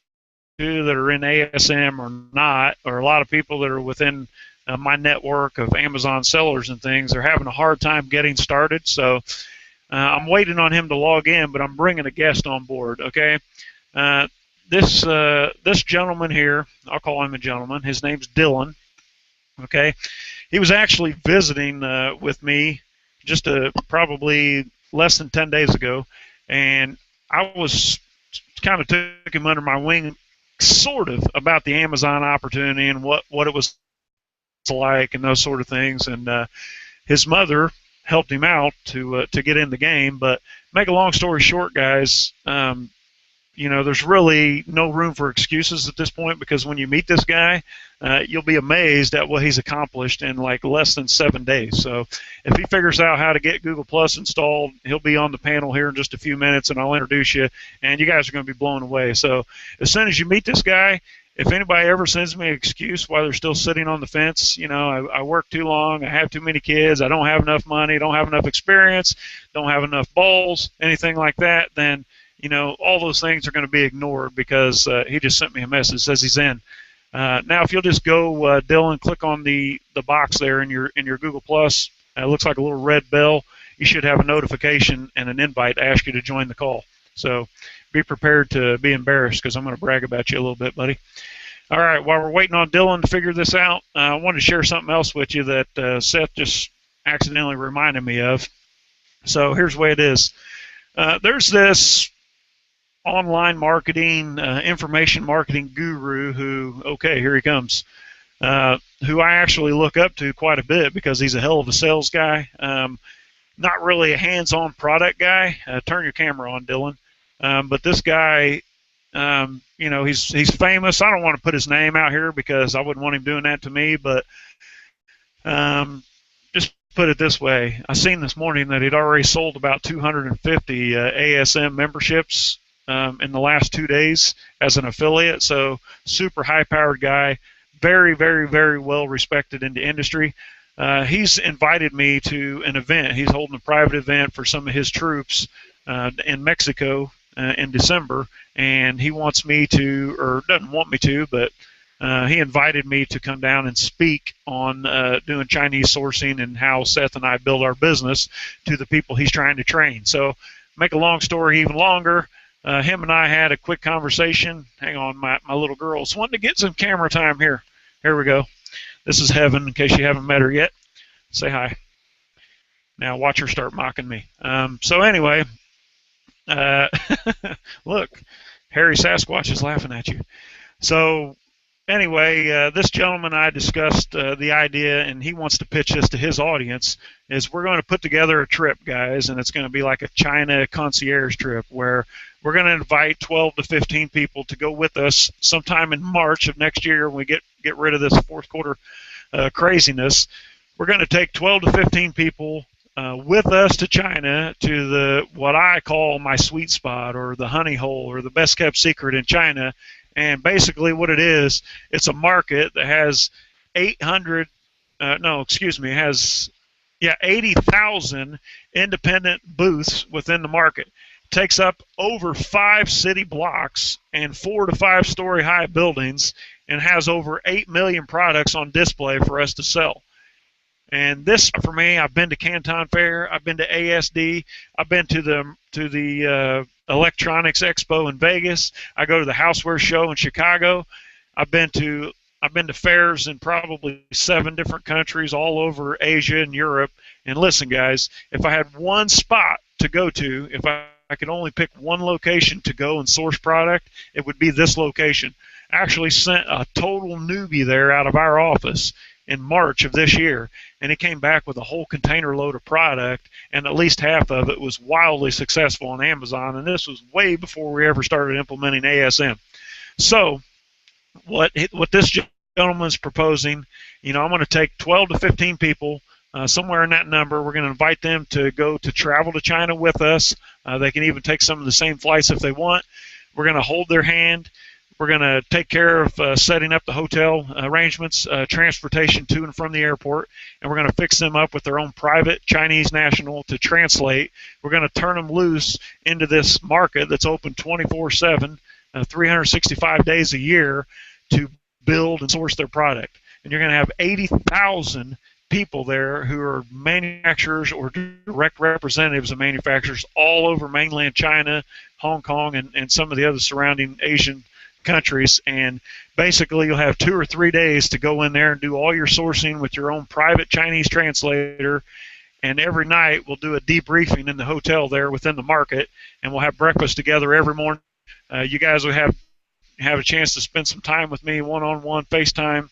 are in ASM or not, or a lot of people that are within my network of Amazon sellers and things are having a hard time getting started. So I'm waiting on him to log in, but I'm bringing a guest on board. Okay, this gentleman here, I'll call him a gentleman. His name's Dylan. Okay, he was actually visiting with me just probably less than 10 days ago, and I was kind of took him under my wing, sort of, about the Amazon opportunity and what it was like and those sort of things. And his mother helped him out to get in the game. But make a long story short, guys, there's really no room for excuses at this point, because when you meet this guy, you'll be amazed at what he's accomplished in like less than 7 days. So if he figures out how to get Google Plus installed, he'll be on the panel here in just a few minutes, and I'll introduce you, and you guys are going to be blown away. So as soon as you meet this guy, if anybody ever sends me an excuse why they're still sitting on the fence, I work too long, I have too many kids, I don't have enough money, don't have enough experience, don't have enough balls, anything like that, then all those things are going to be ignored, because he just sent me a message, says he's in. Now, if you'll just go, Dylan, click on the box there in your Google Plus. It looks like a little red bell. You should have a notification and an invite to ask you to join the call. So be prepared to be embarrassed, because I'm going to brag about you a little bit, buddy. All right, while we're waiting on Dylan to figure this out, I wanted to share something else with you that Seth just accidentally reminded me of. So here's the way it is. There's this online marketing, information marketing guru who, okay, here he comes, who I actually look up to quite a bit, because he's a hell of a sales guy. Not really a hands-on product guy. Turn your camera on, Dylan. But this guy, he's famous. I don't want to put his name out here, because I wouldn't want him doing that to me, but just put it this way. I seen this morning that he'd already sold about 250 ASM memberships in the last 2 days as an affiliate. So super high-powered guy, very, very, very well respected in the industry. He's invited me to an event. He's holding a private event for some of his troops in Mexico in December, and he wants me to, or doesn't want me to, but he invited me to come down and speak on doing Chinese sourcing and how Seth and I build our business to the people he's trying to train. So make a long story even longer, him and I had a quick conversation. Hang on, my little girl's wanting to get some camera time here. Here we go. This is Heaven, in case you haven't met her yet. Say hi. Now watch her start mocking me. So anyway, look, Harry Sasquatch is laughing at you. So anyway, this gentleman and I discussed the idea, and he wants to pitch this to his audience, is we're going to put together a trip, guys, and it's going to be like a China concierge trip where we're going to invite 12 to 15 people to go with us sometime in March of next year when we get rid of this fourth quarter craziness. We're going to take 12 to 15 people with us to China, to what I call my sweet spot, or the honey hole, or the best kept secret in China. And basically what it is, it's a market that has 80,000 independent booths within the market. Takes up over 5 city blocks and 4 to 5 story high buildings, and has over 8 million products on display for us to sell. And this, for me, I've been to Canton Fair, I've been to ASD, I've been to the Electronics Expo in Vegas, I go to the Houseware Show in Chicago, I've been to I've been to fairs in probably 7 different countries all over Asia and Europe. And listen, guys, if I had one spot to go to, if I could only pick one location to go and source product, it would be this location. I actually sent a total newbie there out of our office in March of this year, and he came back with a whole container load of product, and at least half of it was wildly successful on Amazon, and this was way before we ever started implementing ASM. So what this gentleman's proposing, I'm going to take 12 to 15 people, somewhere in that number. We're going to invite them to go to travel to China with us. They can even take some of the same flights if they want. We're going to hold their hand. We're going to take care of setting up the hotel arrangements, transportation to and from the airport, and we're going to fix them up with their own private Chinese national to translate. We're going to turn them loose into this market that's open 24/7, 365 days a year to build and source their product. And you're going to have 80,000 people there who are manufacturers or direct representatives of manufacturers all over mainland China, Hong Kong, and some of the other surrounding Asian countries. And basically you'll have 2 or 3 days to go in there and do all your sourcing with your own private Chinese translator. And every night we'll do a debriefing in the hotel there within the market, and we'll have breakfast together every morning. You guys will have a chance to spend some time with me one-on-one, FaceTime,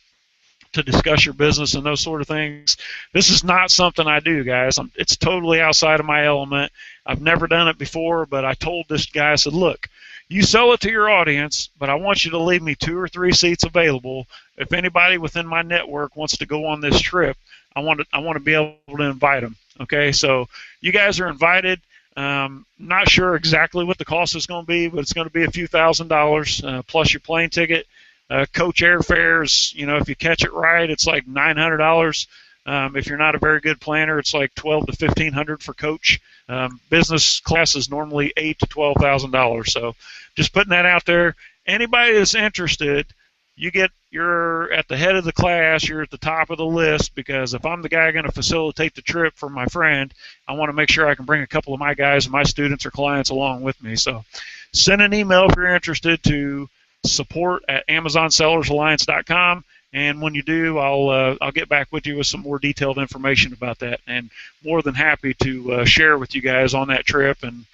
to discuss your business and those sort of things. This is not something I do, guys. It's totally outside of my element. I've never done it before, but I told this guy, I said, look, you sell it to your audience, but I want you to leave me 2 or 3 seats available. If anybody within my network wants to go on this trip, I want to be able to invite them. Okay, so you guys are invited. Not sure exactly what the cost is going to be, but it's going to be a few $1,000s plus your plane ticket. Coach airfares, if you catch it right, it's like $900. If you're not a very good planner, it's like $1,200 to $1,500 for coach. Business class is normally $8,000 to $12,000. So just putting that out there. Anybody that's interested, you're at the head of the class. You're at the top of the list, because if I'm the guy going to facilitate the trip for my friend, I want to make sure I can bring a couple of my guys and my students or clients along with me. So send an email if you're interested to support@AmazonSellersAlliance.com, and when you do, I'll get back with you with some more detailed information about that, and more than happy to share with you guys on that trip and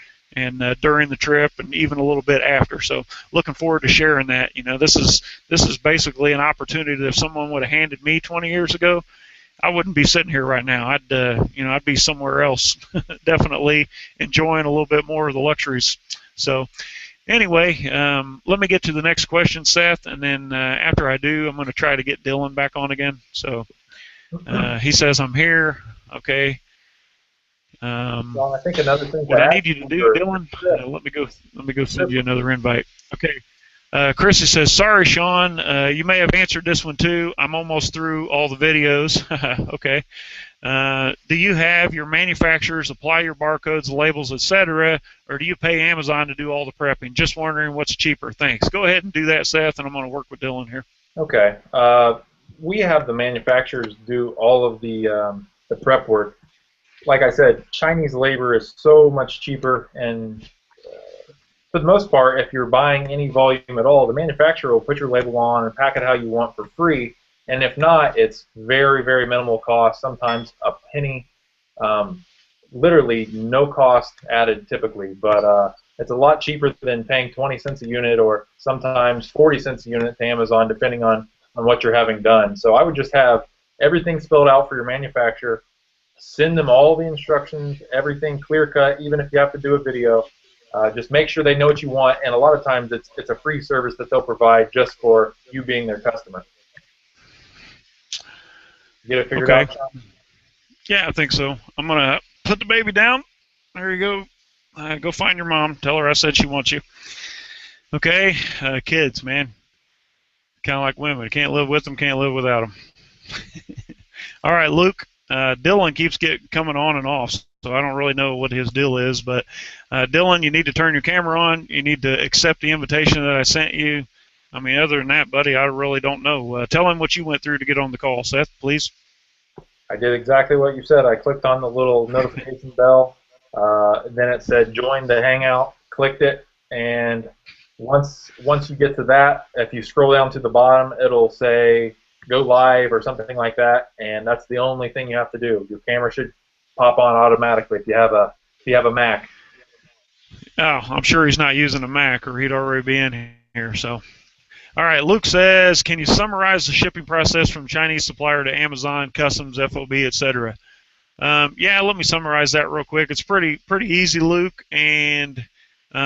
during the trip and even a little bit after. So looking forward to sharing that. This is basically an opportunity that if someone would have handed me 20 years ago, I wouldn't be sitting here right now. I'd be somewhere else, definitely enjoying a little bit more of the luxuries. So anyway, let me get to the next question, Seth, and then after I do, I'm going to try to get Dylan back on again. So he says I'm here. Okay. Well, I think another thing what I need you to do, Dylan, let me go send you another invite. Okay. Chrissy says, sorry, Shawn, you may have answered this one too. I'm almost through all the videos. Okay. Do you have your manufacturers apply your barcodes, labels, etc., or do you pay Amazon to do all the prepping? Just wondering what's cheaper. Thanks. Go ahead and do that, Seth, and I'm going to work with Dylan here. Okay. We have the manufacturers do all of the prep work. Like I said, Chinese labor is so much cheaper, and for the most part, if you're buying any volume at all, the manufacturer will put your label on and pack it how you want for free. And if not, it's very, very minimal cost, sometimes a penny, literally no cost added typically. But it's a lot cheaper than paying 20 cents a unit or sometimes 40 cents a unit to Amazon, depending on what you're having done. So I would just have everything spelled out for your manufacturer, send them all the instructions, everything clear cut, even if you have to do a video. Just make sure they know what you want, and a lot of times it's a free service that they'll provide just for you being their customer. Get it figured out? Yeah, I think so. I'm going to put the baby down. There you go. Go find your mom. Tell her I said she wants you. Okay, kids, man. Kind of like women. Can't live with them, can't live without them. All right, Luke. Dylan keeps coming on and off, so I don't really know what his deal is. But Dylan, you need to turn your camera on. You need to accept the invitation that I sent you. I mean, other than that, buddy, I really don't know. Tell him what you went through to get on the call, Seth, please. I did exactly what you said. I clicked on the little notification bell. Then it said join the Hangout. Clicked it, and Once you get to that, if you scroll down to the bottom, it'll say go live or something like that, and that's the only thing you have to do. Your camera should pop on automatically if you have a Mac. Oh, I'm sure he's not using a Mac, or he'd already be in here. So, all right. Luke says, can you summarize the shipping process from Chinese supplier to Amazon, customs, FOB, etc.? Yeah, let me summarize that real quick. It's pretty easy, Luke. And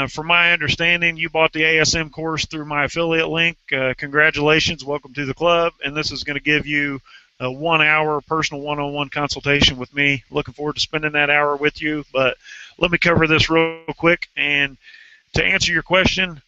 from my understanding, you bought the ASM course through my affiliate link. Congratulations, welcome to the club. And this is going to give you a 1 hour personal one-on-one consultation with me. Looking forward to spending that hour with you. But let me cover this real quick. And to answer your question,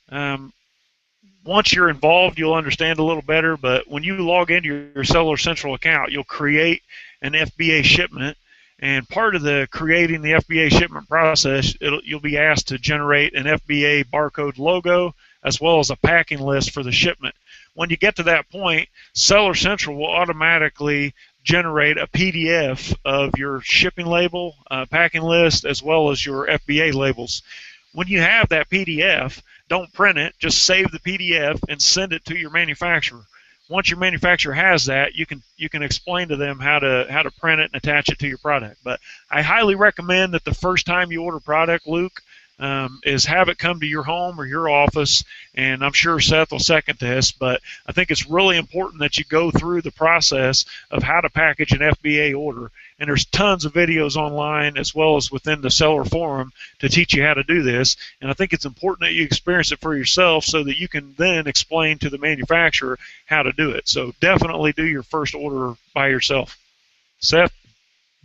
once you're involved, you'll understand a little better. But when you log into your Seller Central account, you'll create an FBA shipment. And part of the creating the FBA shipment process, you'll be asked to generate an FBA barcode logo as well as a packing list for the shipment. When you get to that point, Seller Central will automatically generate a PDF of your shipping label, packing list, as well as your FBA labels. When you have that PDF, don't print it, just save the PDF and send it to your manufacturer. Once your manufacturer has that, you can explain to them how to print it and attach it to your product. But I highly recommend that the first time you order product, Luke, is have it come to your home or your office, and I'm sure Seth will second this, but I think it's really important that you go through the process of how to package an FBA order, and there's tons of videos online as well as within the seller forum to teach you how to do this, and I think it's important that you experience it for yourself so that you can then explain to the manufacturer how to do it. So definitely do your first order by yourself. Seth?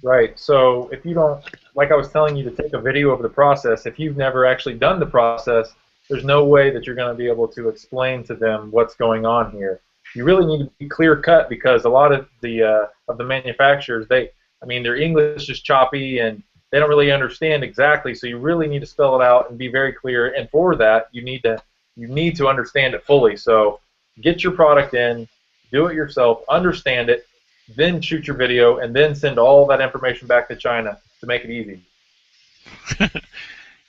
Right. So if you don't, like I was telling you to take a video of the process, if you've never actually done the process, there's no way that you're going to be able to explain to them what's going on here. You really need to be clear cut because a lot of the manufacturers, their English is choppy and they don't really understand exactly. So you really need to spell it out and be very clear. And for that, you need to understand it fully. So get your product in, do it yourself, understand it, then shoot your video, and then send all that information back to China to make it easy.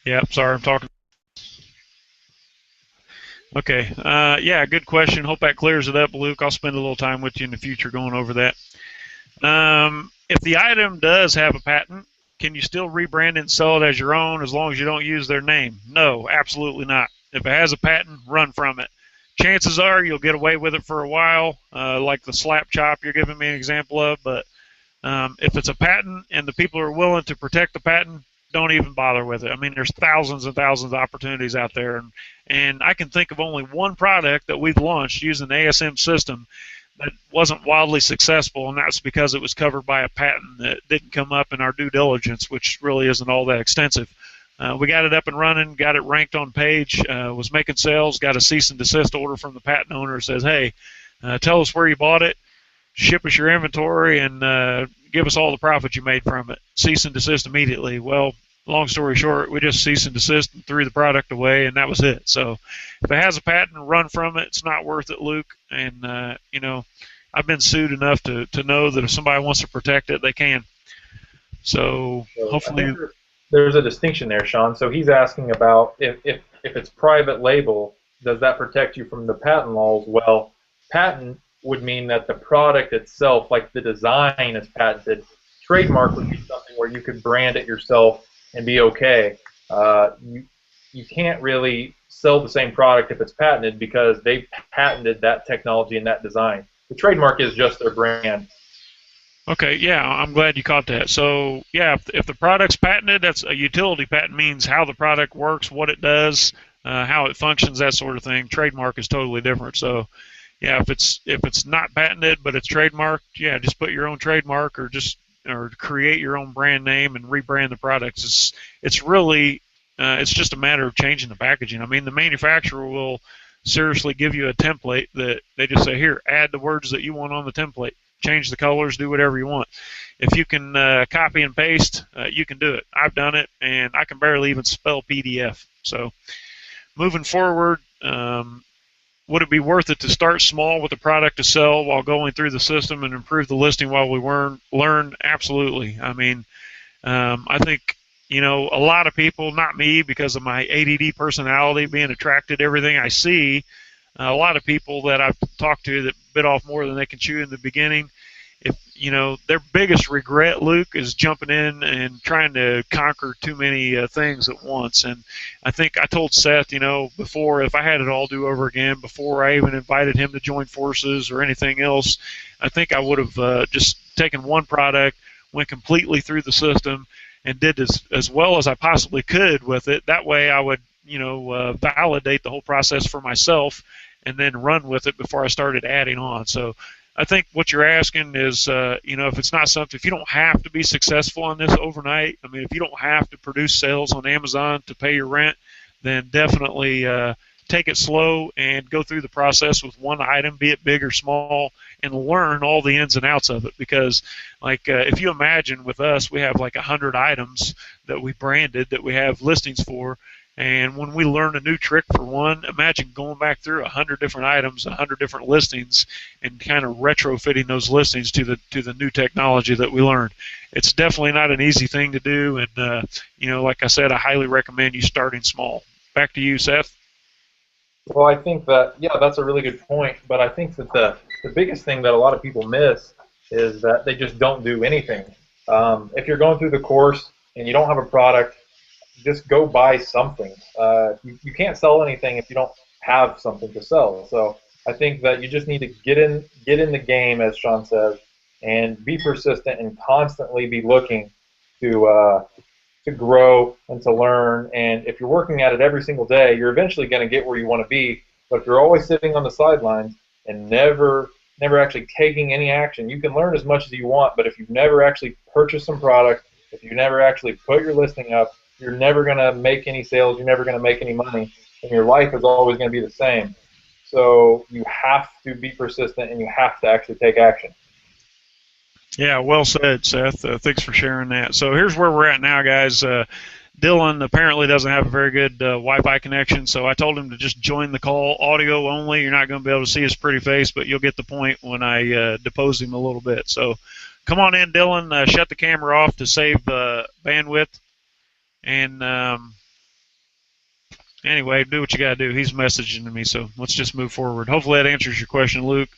Yeah, sorry, I'm talking. Okay, yeah, good question. Hope that clears it up, Luke. I'll spend a little time with you in the future going over that. If the item does have a patent, can you still rebrand it and sell it as your own as long as you don't use their name? No, absolutely not. If it has a patent, run from it. Chances are you'll get away with it for a while, like the slap chop you're giving me an example of, but if it's a patent and the people are willing to protect the patent, don't even bother with it. I mean, there's thousands and thousands of opportunities out there, and I can think of only one product that we've launched using the ASM system that wasn't wildly successful, and that's because it was covered by a patent that didn't come up in our due diligence, which really isn't all that extensive. We got it up and running, got it ranked on page, was making sales, got a cease and desist order from the patent owner that says, hey, tell us where you bought it, ship us your inventory, and give us all the profit you made from it. Cease and desist immediately. Well, long story short, we just cease and desist and threw the product away, and that was it. So if it has a patent, run from it. It's not worth it, Luke. And, I've been sued enough to know that if somebody wants to protect it, they can. So hopefully there's a distinction there, Shawn. So he's asking about if it's private label, does that protect you from the patent laws? Well, patent would mean that the product itself, like the design, is patented. Trademark would be something where you could brand it yourself and be okay. You can't really sell the same product if it's patented because they patented that technology and that design. The trademark is just their brand. Okay, yeah, I'm glad you caught that. So, yeah, if the product's patented, that's a utility patent, means how the product works, what it does, how it functions, that sort of thing. Trademark is totally different. So, yeah, if it's not patented but it's trademarked, yeah, just put your own trademark or create your own brand name and rebrand the products. It's really it's just a matter of changing the packaging. I mean, the manufacturer will seriously give you a template that they just say, here, add the words that you want on the template. Change the colors, do whatever you want. If you can copy and paste, you can do it. I've done it, and I can barely even spell PDF. So moving forward, would it be worth it to start small with a product to sell while going through the system and improve the listing while we learn? Absolutely. I mean, I think a lot of people, not me because of my ADD personality, being attracted to everything I see, a lot of people that I've talked to that bit off more than they can chew in the beginning, if their biggest regret, Luke, is jumping in and trying to conquer too many things at once. And I think I told Seth, before, if I had it all do over again, before I even invited him to join forces or anything else, I think I would have just taken one product, went completely through the system, and did as well as I possibly could with it. That way I would validate the whole process for myself and then run with it before I started adding on. So I think what you're asking is, if it's not something, if you don't have to be successful on this overnight, I mean, if you don't have to produce sales on Amazon to pay your rent, then definitely take it slow and go through the process with one item, be it big or small, and learn all the ins and outs of it. Because, if you imagine with us, we have like 100 items that we branded that we have listings for. And when we learn a new trick for one, imagine going back through 100 different items, 100 different listings, and kind of retrofitting those listings to the new technology that we learned. It's definitely not an easy thing to do, and like I said, I highly recommend you starting small. Back to you, Seth. Well, I think that, yeah, that's a really good point, but I think that the biggest thing that a lot of people miss is that they just don't do anything. If you're going through the course and you don't have a product, just go buy something. You can't sell anything if you don't have something to sell. So I think that you just need to get in the game, as Shawn says, and be persistent and constantly be looking to grow and to learn. And if you're working at it every single day, you're eventually going to get where you want to be. But if you're always sitting on the sidelines and never actually taking any action, you can learn as much as you want, but if you've never actually purchased some product, if you never actually put your listing up, you're never going to make any sales, you're never going to make any money, and your life is always going to be the same. So you have to be persistent and you have to actually take action. Yeah, well said, Seth. Thanks for sharing that. So here's where we're at now, guys. Dylan apparently doesn't have a very good Wi-Fi connection, so I told him to just join the call audio only. You're not going to be able to see his pretty face, but you'll get the point when I depose him a little bit. So come on in, Dylan. Shut the camera off to save bandwidth. And anyway, do what you got to do. He's messaging to me, so let's just move forward. Hopefully that answers your question, Luke.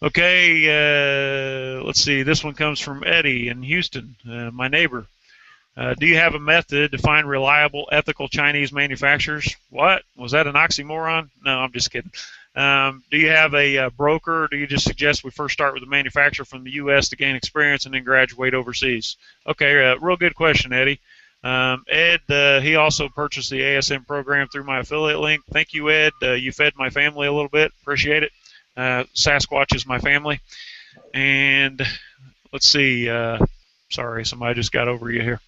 Okay, let's see. This one comes from Eddie in Houston, my neighbor. Do you have a method to find reliable, ethical Chinese manufacturers? What? Was that an oxymoron? No, I'm just kidding. Do you have a broker, or do you just suggest we first start with a manufacturer from the U.S. to gain experience and then graduate overseas? Okay, real good question, Eddie. Ed, he also purchased the ASM program through my affiliate link. Thank you, Ed. You fed my family a little bit. Appreciate it. Sasquatch is my family. And let's see. Sorry, somebody just got over you here.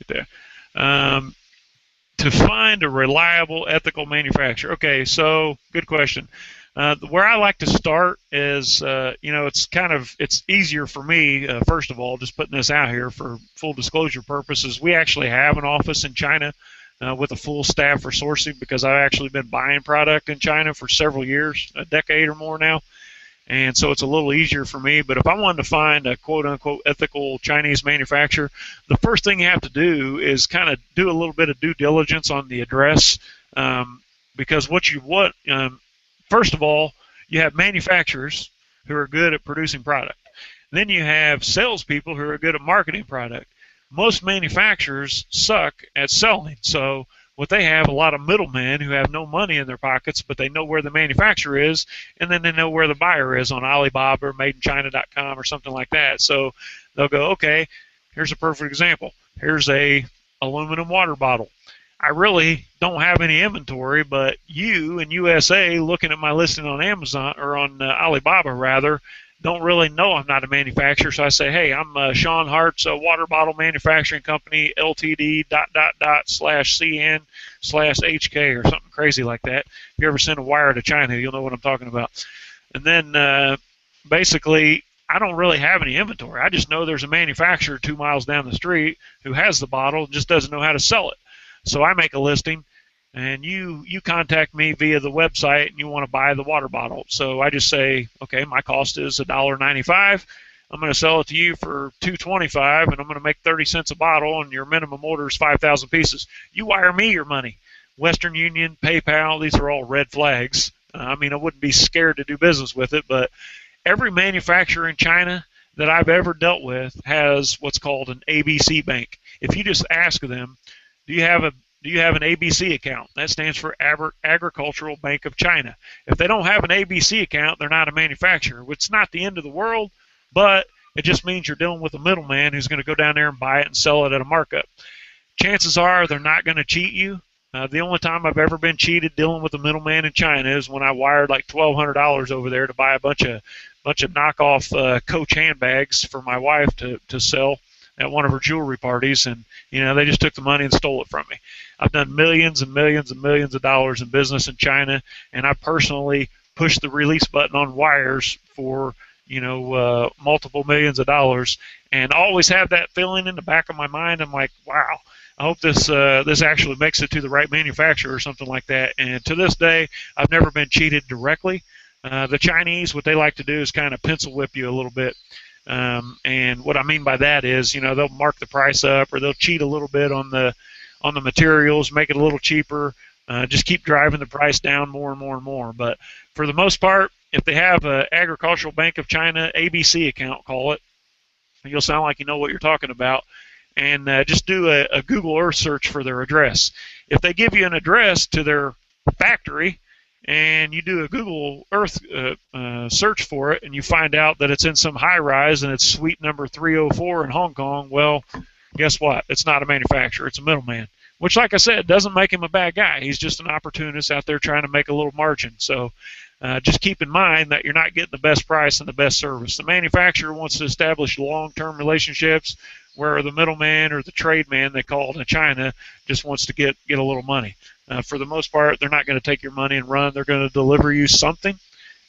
Get there. To find a reliable, ethical manufacturer. Okay, so good question. Where I like to start is, it's easier for me, first of all, just putting this out here for full disclosure purposes. We actually have an office in China with a full staff for sourcing because I've actually been buying product in China for several years, a decade or more now. And so it's a little easier for me. But if I wanted to find a quote-unquote ethical Chinese manufacturer, the first thing you have to do is kind of do a little bit of due diligence on the address, because first of all, you have manufacturers who are good at producing product. Then you have salespeople who are good at marketing product. Most manufacturers suck at selling. So what they have, a lot of middlemen who have no money in their pockets, but they know where the manufacturer is, and then they know where the buyer is on Alibaba or MadeInChina.com or something like that. So they'll go, okay, here's a perfect example. Here's a aluminum water bottle. I really don't have any inventory, but you in USA looking at my listing on Amazon or on Alibaba rather, don't really know I'm not a manufacturer. So I say, hey, I'm Shawn Hart's water bottle manufacturing company, Ltd. /CN/HK or something crazy like that. If you ever send a wire to China, you'll know what I'm talking about. And then basically, I don't really have any inventory. I just know there's a manufacturer 2 miles down the street who has the bottle and just doesn't know how to sell it. So I make a listing, and you contact me via the website, and you want to buy the water bottle. So I just say, okay, my cost is $1.95. I'm going to sell it to you for $2.25, and I'm going to make 30 cents a bottle, and your minimum order is 5,000 pieces. You wire me your money. Western Union, PayPal, these are all red flags. I mean, I wouldn't be scared to do business with it, but every manufacturer in China that I've ever dealt with has what's called an ABC bank. If you just ask them, do you have a do you have an ABC account? That stands for Agricultural Bank of China. If they don't have an ABC account, they're not a manufacturer. It's not the end of the world, but it just means you're dealing with a middleman who's going to go down there and buy it and sell it at a markup. Chances are they're not going to cheat you. The only time I've ever been cheated dealing with a middleman in China is when I wired like $1,200 over there to buy a bunch of knockoff Coach handbags for my wife to sell at one of her jewelry parties, and they just took the money and stole it from me. I've done millions and millions and millions of dollars in business in China, and I personally pushed the release button on wires for multiple millions of dollars, and always have that feeling in the back of my mind. I'm like, wow, I hope this actually makes it to the right manufacturer or something like that. And to this day, I've never been cheated directly. The Chinese, what they like to do is kind of pencil whip you a little bit. And what I mean by that is, they'll mark the price up, or they'll cheat a little bit on the materials, make it a little cheaper, just keep driving the price down more and more and more. But for the most part, if they have an Agricultural Bank of China ABC account, call it, you'll sound like you know what you're talking about. And just do a Google Earth search for their address. If they give you an address to their factory, and you do a Google Earth search for it, and you find out that it's in some high rise and it's suite number 304 in Hong Kong, well, guess what? It's not a manufacturer, it's a middleman. Which, like I said, doesn't make him a bad guy. He's just an opportunist out there trying to make a little margin. So just keep in mind that you're not getting the best price and the best service. The manufacturer wants to establish long-term relationships, where the middleman or the trade man, they call it in China, just wants to get a little money. For the most part, they're not going to take your money and run. They're going to deliver you something.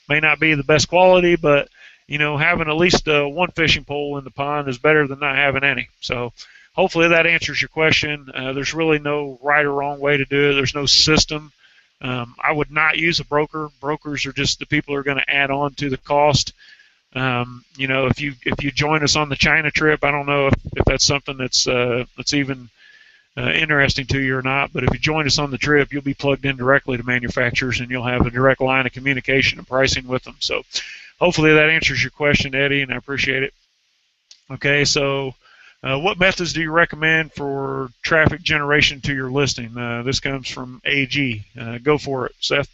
May not be the best quality, but having at least one fishing pole in the pond is better than not having any. So hopefully that answers your question. There's really no right or wrong way to do it. There's no system. I would not use a broker. Brokers are just the people who are going to add on to the cost. If you join us on the China trip, I don't know if that's something that's even interesting to you or not, but if you join us on the trip, you'll be plugged in directly to manufacturers, and you'll have a direct line of communication and pricing with them. So hopefully that answers your question, Eddie, and I appreciate it. Okay, so what methods do you recommend for traffic generation to your listing? This comes from AG. Go for it, Seth.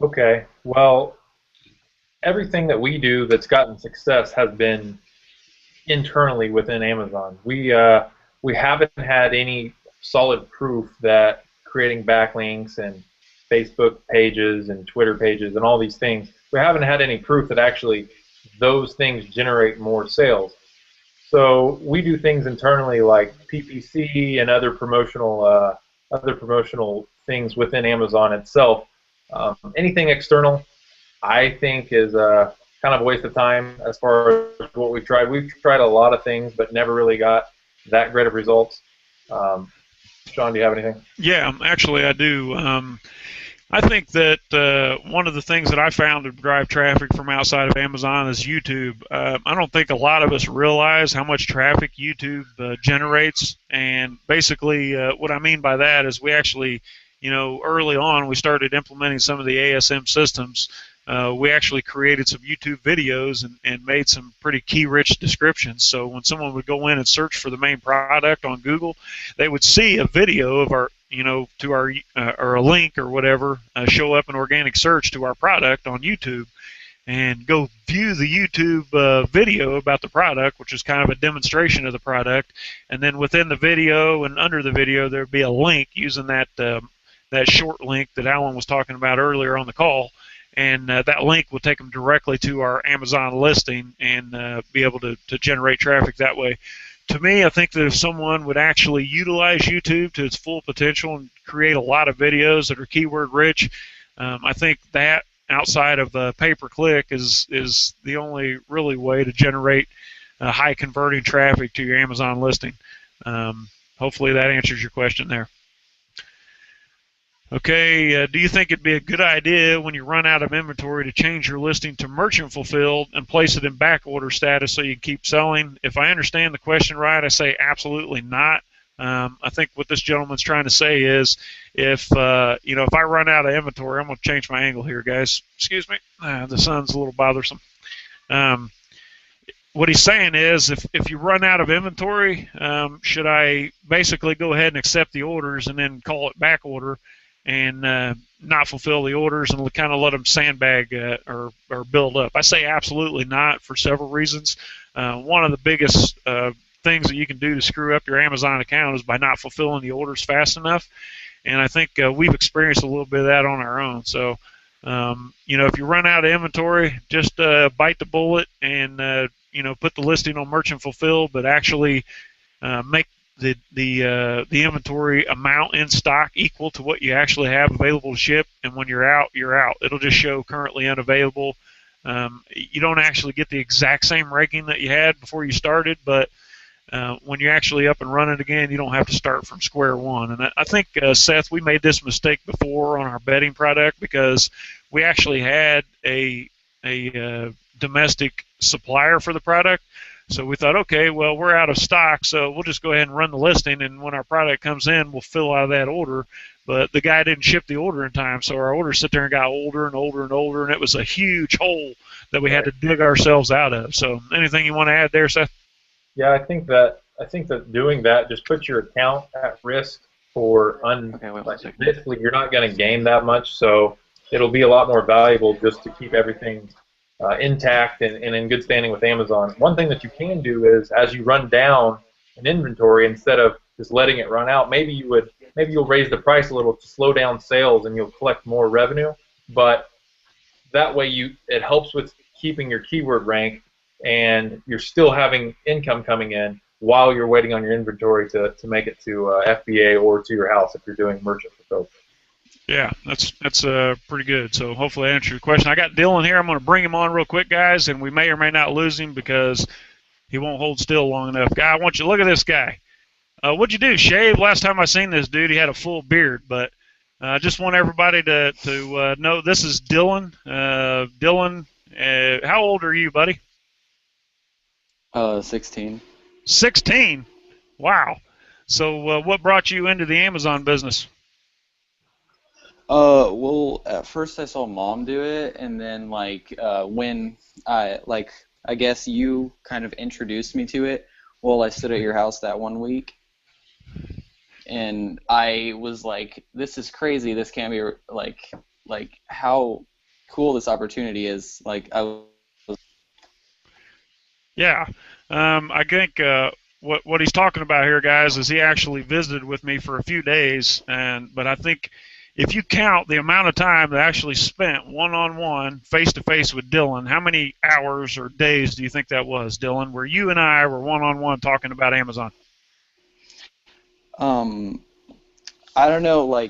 Okay, well, everything that we do that's gotten success has been internally within Amazon. We haven't had any solid proof that creating backlinks and Facebook pages and Twitter pages and all these things, we haven't had any proof that actually those things generate more sales. So we do things internally like PPC and other promotional things within Amazon itself. Anything external, I think, is kind of a waste of time as far as what we've tried. We've tried a lot of things, but never really got that great of results. Shawn, do you have anything? Yeah, actually I do. I think that one of the things that I found to drive traffic from outside of Amazon is YouTube. I don't think a lot of us realize how much traffic YouTube generates, and basically what I mean by that is we actually, early on we started implementing some of the ASM systems. We actually created some YouTube videos and made some pretty key-rich descriptions. So when someone would go in and search for the main product on Google, they would see a video of our, to our or a link or whatever, show up in organic search to our product on YouTube, and go view the YouTube video about the product, which is kind of a demonstration of the product. And then within the video and under the video, there'd be a link using that short link that Alan was talking about earlier on the call. And that link will take them directly to our Amazon listing and be able to generate traffic that way. To me, I think that if someone would actually utilize YouTube to its full potential and create a lot of videos that are keyword rich, I think that outside of pay-per-click is the only really way to generate high converting traffic to your Amazon listing. Hopefully that answers your question there. Okay, do you think it'd be a good idea when you run out of inventory to change your listing to merchant fulfilled and place it in back order status so you keep selling? If I understand the question right, I say absolutely not. I think what this gentleman's trying to say is, if if I run out of inventory, I'm going to change my angle here, guys. Excuse me, the sun's a little bothersome. Um, what he's saying is, if you run out of inventory, should I basically go ahead and accept the orders and then call it back order and not fulfill the orders and kind of let them sandbag or build up? I say absolutely not, for several reasons. One of the biggest things that you can do to screw up your Amazon account is by not fulfilling the orders fast enough. And I think we've experienced a little bit of that on our own. So, if you run out of inventory, just bite the bullet and put the listing on merchant fulfilled, but actually make the inventory amount in stock equal to what you actually have available to ship. And when you're out, you're out. It'll just show currently unavailable. You don't actually get the exact same ranking that you had before you started, but when you're actually up and running again, you don't have to start from square one. And I think, Seth, we made this mistake before on our bedding product because we actually had a domestic supplier for the product. So we thought, okay, well, we're out of stock, so we'll just go ahead and run the listing, and when our product comes in, we'll fill out that order. But the guy didn't ship the order in time, so our order sit there and got older and older and older, and it was a huge hole that we had to dig ourselves out of. So anything you want to add there, Seth? Yeah, I think that doing that just puts your account at risk for Okay, wait one like, second. basically you're not going to gain that much, so it'll be a lot more valuable just to keep everything intact and in good standing with Amazon. One thing that you can do is, as you run down an inventory, instead of just letting it run out, maybe you'll raise the price a little to slow down sales and you'll collect more revenue. But that way it helps with keeping your keyword rank, and you're still having income coming in while you're waiting on your inventory to make it to FBA or to your house if you're doing merchant fulfillment. Yeah, that's pretty good. So hopefully I answered your question. I got Dylan here. I'm going to bring him on real quick, guys, and we may or may not lose him because he won't hold still long enough. Guy, I want you to look at this guy. What'd you do? Shave? Last time I seen this dude, he had a full beard. But I just want everybody to know this is Dylan. Dylan, how old are you, buddy? 16. 16. Wow. So what brought you into the Amazon business? Well, at first I saw mom do it, and then when I guess you kind of introduced me to it while I stood at your house that one week, and I was like, this is crazy. This can't be like how cool this opportunity is. Like I was. Yeah, I think what he's talking about here, guys, is he actually visited with me for a few days, but I think if you count the amount of time that I actually spent one-on-one, face-to-face with Dylan, how many hours or days do you think that was, Dylan, where you and I were one-on-one talking about Amazon? I don't know,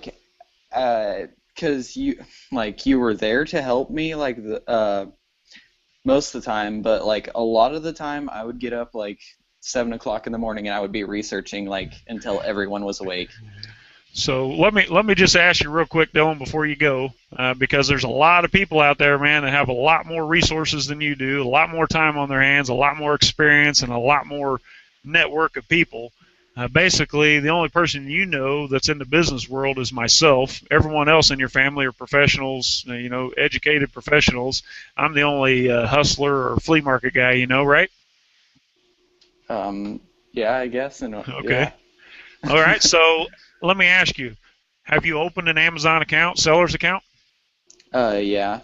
cause you were there to help me most of the time, but a lot of the time I would get up 7 o'clock in the morning and I would be researching until everyone was awake. So let me just ask you real quick, Dylan, before you go, because there's a lot of people out there, man, that have a lot more resources than you do, a lot more time on their hands, a lot more experience, and a lot more network of people. Basically, the only person you know that's in the business world is myself. Everyone else in your family are professionals, educated professionals. I'm the only hustler or flea market guy, right? Yeah, I guess. Okay. Yeah. All right. So let me ask you: have you opened an Amazon account, seller's account? Yeah.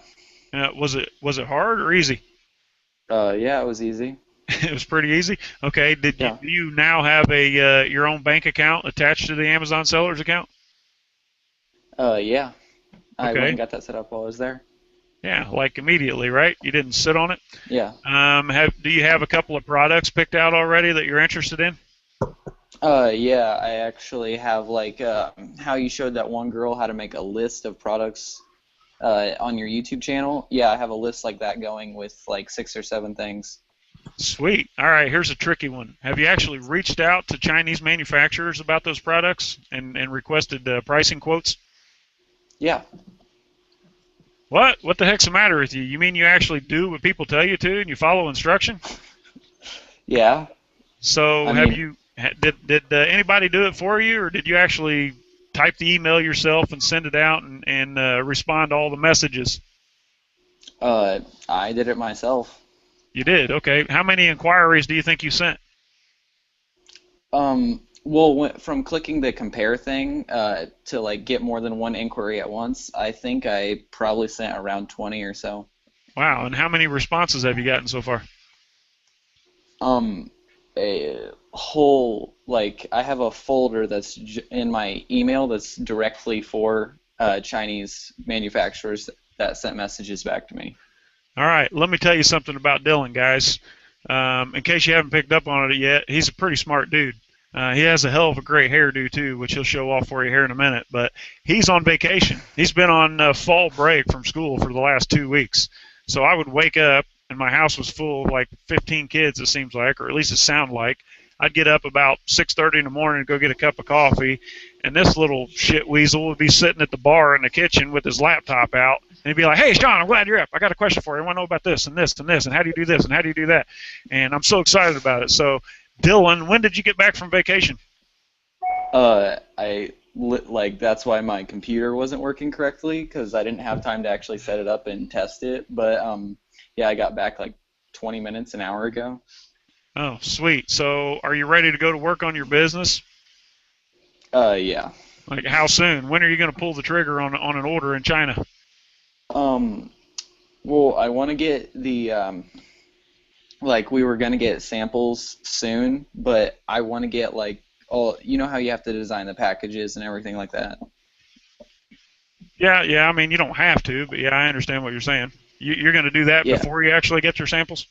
Was it hard or easy? Yeah, it was easy. It was pretty easy. Okay. Do you now have your own bank account attached to the Amazon seller's account? Yeah. I Okay. went and got that set up while I was there. Yeah, like immediately, right? You didn't sit on it. Yeah. Do you have a couple of products picked out already that you're interested in? Yeah, I actually have how you showed that one girl how to make a list of products on your YouTube channel. Yeah, I have a list like that going with 6 or 7 things. Sweet. All right, here's a tricky one. Have you actually reached out to Chinese manufacturers about those products and requested pricing quotes? Yeah. What? What the heck's the matter with you? You mean you actually do what people tell you to and you follow instruction? Yeah. So I have mean, you did anybody do it for you, or did you actually type the email yourself and send it out and respond to all the messages? I did it myself. You did. Okay. How many inquiries do you think you sent? Well, from clicking the compare thing to like get more than one inquiry at once, I think I probably sent around 20 or so. Wow. And how many responses have you gotten so far? Um, a whole like I have a folder that's in my email that's directly for Chinese manufacturers that sent messages back to me. All right. Let me tell you something about Dylan, guys. In case you haven't picked up on it yet, he's a pretty smart dude. He has a hell of a great hairdo too, which he'll show off for you here in a minute. But he's on vacation. He's been on fall break from school for the last 2 weeks. So I would wake up and my house was full of like 15 kids. It seems like, or at least it sounded like. I'd get up about 6:30 in the morning and go get a cup of coffee, and this little shit weasel would be sitting at the bar in the kitchen with his laptop out, and he'd be like, "Hey, Shawn, I'm glad you're up. I got a question for you. I want to know about this and this and this, and how do you do this and how do you do that?" And I'm so excited about it. So, Dylan, when did you get back from vacation? Like that's why my computer wasn't working correctly because I didn't have time to actually set it up and test it. But yeah, I got back like 20 minutes, an hour ago. Oh, sweet. So, are you ready to go to work on your business? Yeah. Like, how soon? When are you going to pull the trigger on an order in China? Um, well, I want to get the like we were gonna get samples soon, but I want to get like all you know how you have to design the packages and everything like that. Yeah, yeah. I mean, you don't have to, but yeah, I understand what you're saying. You're going to do that Yeah. before you actually get your samples?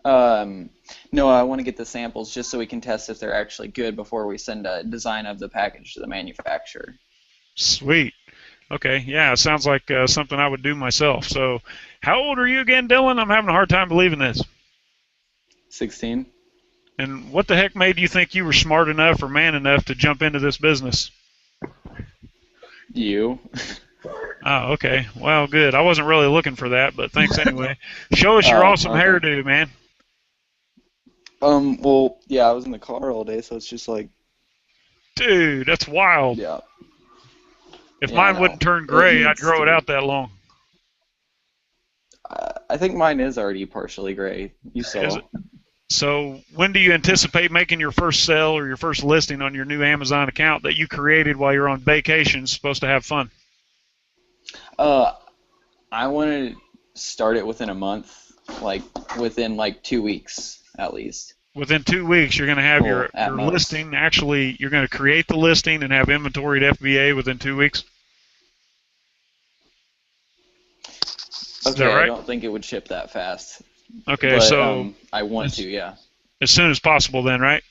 Um, no, I want to get the samples just so we can test if they're actually good before we send a design of the package to the manufacturer. Sweet. Okay, yeah, it sounds like something I would do myself. So, how old are you again, Dylan? I'm having a hard time believing this. 16. And what the heck made you think you were smart enough or man enough to jump into this business? You. Oh, okay. Well, good. I wasn't really looking for that, but thanks anyway. Show us your Oh, awesome okay. hairdo, man. Well, yeah, I was in the car all day, so it's just like, Dude, that's wild. yeah, If yeah, I mine wouldn't know. turn It gray, I'd needs grow to it be. out that long. I think mine is already partially gray. You Is saw. it? So, when do you anticipate making your first sale or your first listing on your new Amazon account that you created while you're on vacation, supposed to have fun? Uh, I want to start it within a month, like within like 2 weeks at least. Within 2 weeks, you're going to have Well, at your most. listing. Actually, you're going to create the listing and have inventory at FBA within 2 weeks. Is that Okay, I right? don't think it would ship that fast, Okay, but so I want to, as, yeah. as soon as possible, then, right?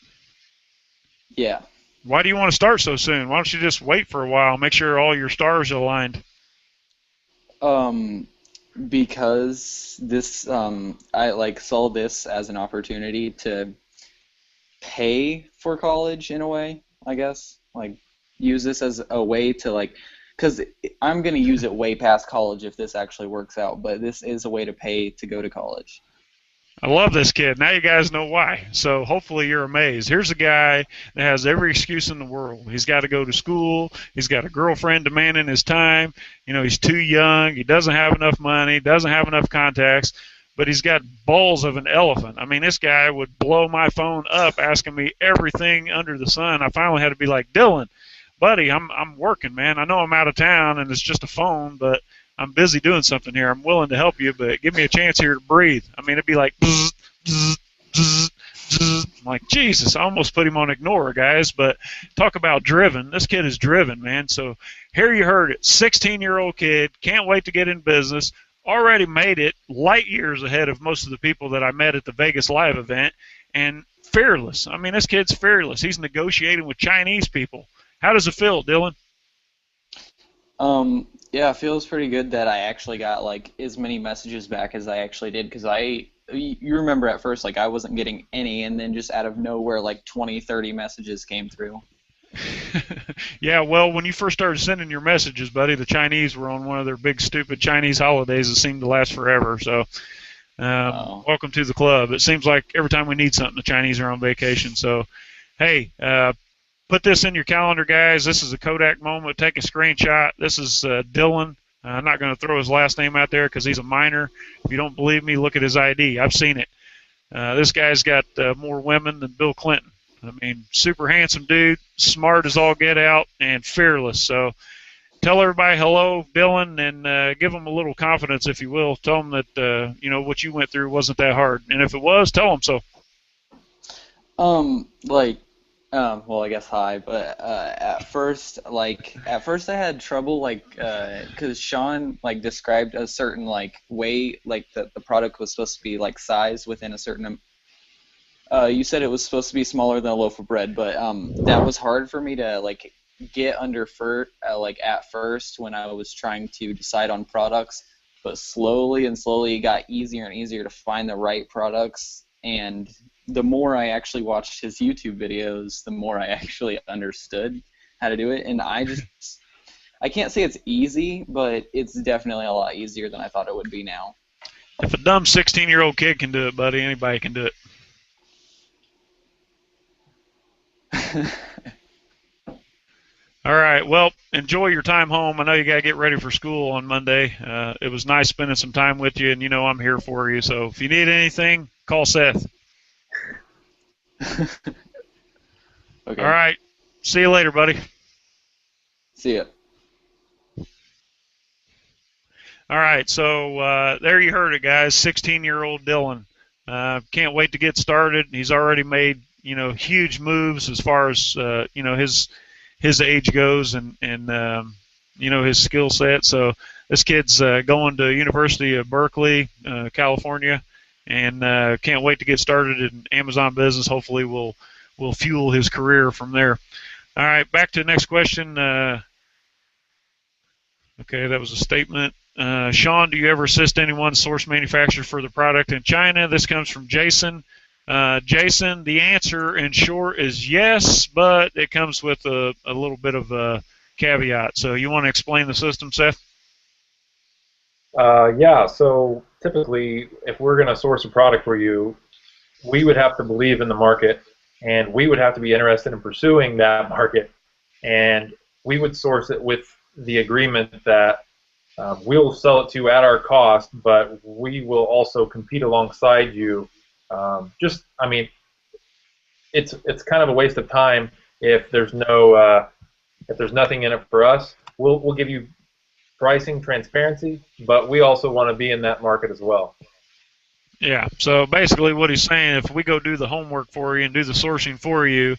Yeah. Why do you want to start so soon? Why don't you just wait for a while, make sure all your stars are aligned? Um, because this I like saw this as an opportunity to pay for college in a way, I guess. Like use this as a way to like because I'm gonna use it way past college if this actually works out, but this is a way to pay to go to college. I love this kid. Now you guys know why. So hopefully you're amazed. Here's a guy that has every excuse in the world. He's got to go to school. He's got a girlfriend demanding his time. You know, he's too young. He doesn't have enough money. Doesn't have enough contacts. But he's got balls of an elephant. I mean, this guy would blow my phone up asking me everything under the sun. I finally had to be like, Dylan, buddy, I'm working, man. I know I'm out of town and it's just a phone, but I'm busy doing something here. I'm willing to help you, but give me a chance here to breathe. I mean, it'd be like, bzz, bzz, bzz, bzz. I'm like, Jesus, I almost put him on ignore, guys. But talk about driven. This kid is driven, man. So here you heard it. 16-year-old kid, can't wait to get in business. Already made it light years ahead of most of the people that I met at the Vegas Live event. And fearless. I mean, this kid's fearless. He's negotiating with Chinese people. How does it feel, Dylan? Yeah, it feels pretty good that I actually got like as many messages back as I actually did because you remember at first like I wasn't getting any and then just out of nowhere like 20, 30 messages came through. Yeah, well, when you first started sending your messages, buddy, the Chinese were on one of their big stupid Chinese holidays that seemed to last forever. So, Oh. welcome to the club. It seems like every time we need something, the Chinese are on vacation. So, hey, put this in your calendar, guys. This is a Kodak moment. Take a screenshot. This is Dylan. I'm not going to throw his last name out there because he's a minor. If you don't believe me, look at his ID. I've seen it. This guy's got more women than Bill Clinton. I mean, super handsome dude, smart as all get out, and fearless. So tell everybody hello, Dylan, and give them a little confidence, if you will. Tell them that what you went through wasn't that hard, and if it was, tell them so. Like, well, I guess hi, but at first I had trouble, like, because Shawn, like, described a certain, like, way, like, the product was supposed to be, like, sized within a certain, you said it was supposed to be smaller than a loaf of bread, but that was hard for me to, like, get under like, at first when I was trying to decide on products, but slowly and slowly it got easier and easier to find the right products, and the more I actually watched his YouTube videos, the more I actually understood how to do it. And I can't say it's easy, but it's definitely a lot easier than I thought it would be now. If a dumb 16-year-old kid can do it, buddy, anybody can do it. All right. Well, enjoy your time home. I know you got to get ready for school on Monday. It was nice spending some time with you, and I'm here for you. So if you need anything, call Seth. Okay. All right. See you later, buddy. See ya. All right. So there you heard it, guys. 16-year-old Dylan. Can't wait to get started. He's already made huge moves as far as his age goes and his skill set. So this kid's going to University of Berkeley, California, and can't wait to get started in Amazon business. Hopefully we'll fuel his career from there. All right, back to the next question. Okay, that was a statement. Shawn, do you ever assist anyone source manufacture for the product in China? This comes from Jason. Jason, the answer in short is yes, but it comes with a little bit of a caveat. So you want to explain the system, Seth? Yeah, so typically, if we're going to source a product for you, we would have to believe in the market, and we would have to be interested in pursuing that market, and we would source it with the agreement that we'll sell it to you at our cost, but we will also compete alongside you. I mean, it's kind of a waste of time if there's nothing in it for us. We'll give you pricing transparency, but we also want to be in that market as well. Yeah. So basically, what he's saying, if we go do the homework for you and do the sourcing for you,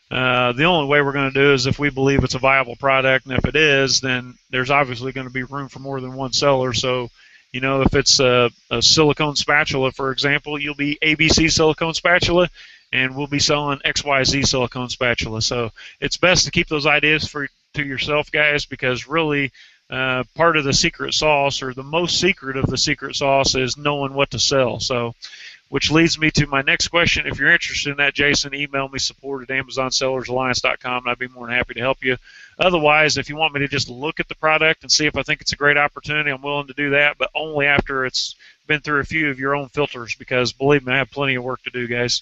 the only way we're going to do is if we believe it's a viable product, and if it is, then there's obviously going to be room for more than one seller. So, if it's a silicone spatula, for example, you'll be ABC silicone spatula, and we'll be selling XYZ silicone spatula. So it's best to keep those ideas to yourself, guys, because really part of the secret sauce, or the most secret of the secret sauce, is knowing what to sell. So, which leads me to my next question. If you're interested in that, Jason, email me, support@AmazonSellersAlliance.com, and I'd be more than happy to help you. Otherwise, if you want me to just look at the product and see if I think it's a great opportunity, I'm willing to do that, but only after it's been through a few of your own filters, because believe me, I have plenty of work to do, guys.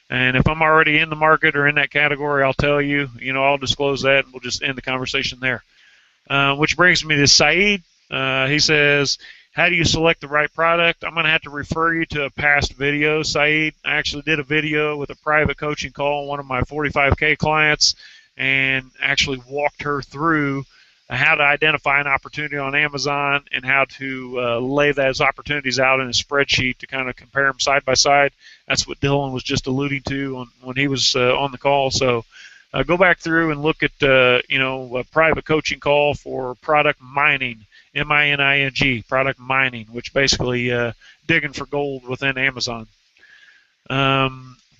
And if I'm already in the market or in that category, I'll tell you, I'll disclose that, and we'll just end the conversation there. Which brings me to Saeed. He says, how do you select the right product? I'm going to have to refer you to a past video, Saeed. I actually did a video with a private coaching call on one of my 45K clients, and actually walked her through how to identify an opportunity on Amazon and how to lay those opportunities out in a spreadsheet to kind of compare them side by side. That's what Dylan was just alluding to when he was on the call. So go back through and look at a private coaching call for product mining, mining, product mining, which basically digging for gold within Amazon.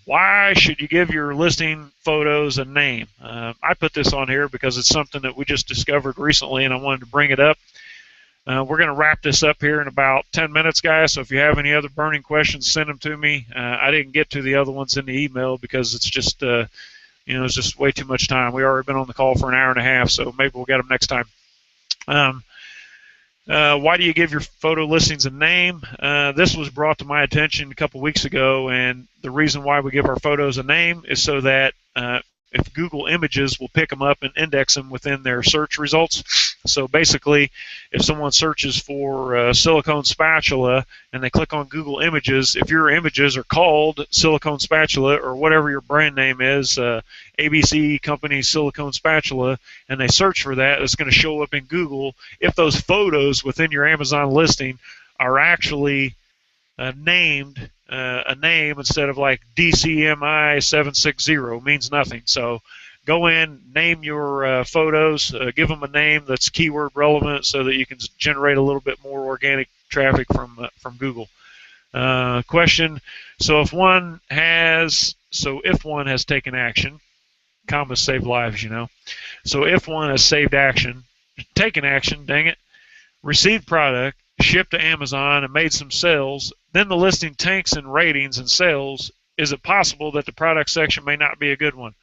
Why should you give your listing photos a name? I put this on here because it's something that we just discovered recently, and I wanted to bring it up. We're going to wrap this up here in about 10 minutes, guys, so if you have any other burning questions, send them to me. I didn't get to the other ones in the email because it's just It's just way too much time. We already been on the call for an hour and a half, so maybe we'll get them next time. Why do you give your photo listings a name? This was brought to my attention a couple weeks ago, and the reason why we give our photos a name is so that if Google Images will pick them up and index them within their search results. So basically, if someone searches for silicone spatula and they click on Google Images, if your images are called silicone spatula or whatever your brand name is, ABC Company silicone spatula, and they search for that, it's going to show up in Google if those photos within your Amazon listing are actually named a name instead of like DCMI 760 means nothing. So go in, name your photos, give them a name that's keyword relevant so that you can generate a little bit more organic traffic from Google. Question: So if one has taken action, commas save lives, So if one has taken action, dang it, received product, shipped to Amazon, and made some sales, then the listing tanks in ratings and sales, is it possible that the product section may not be a good one?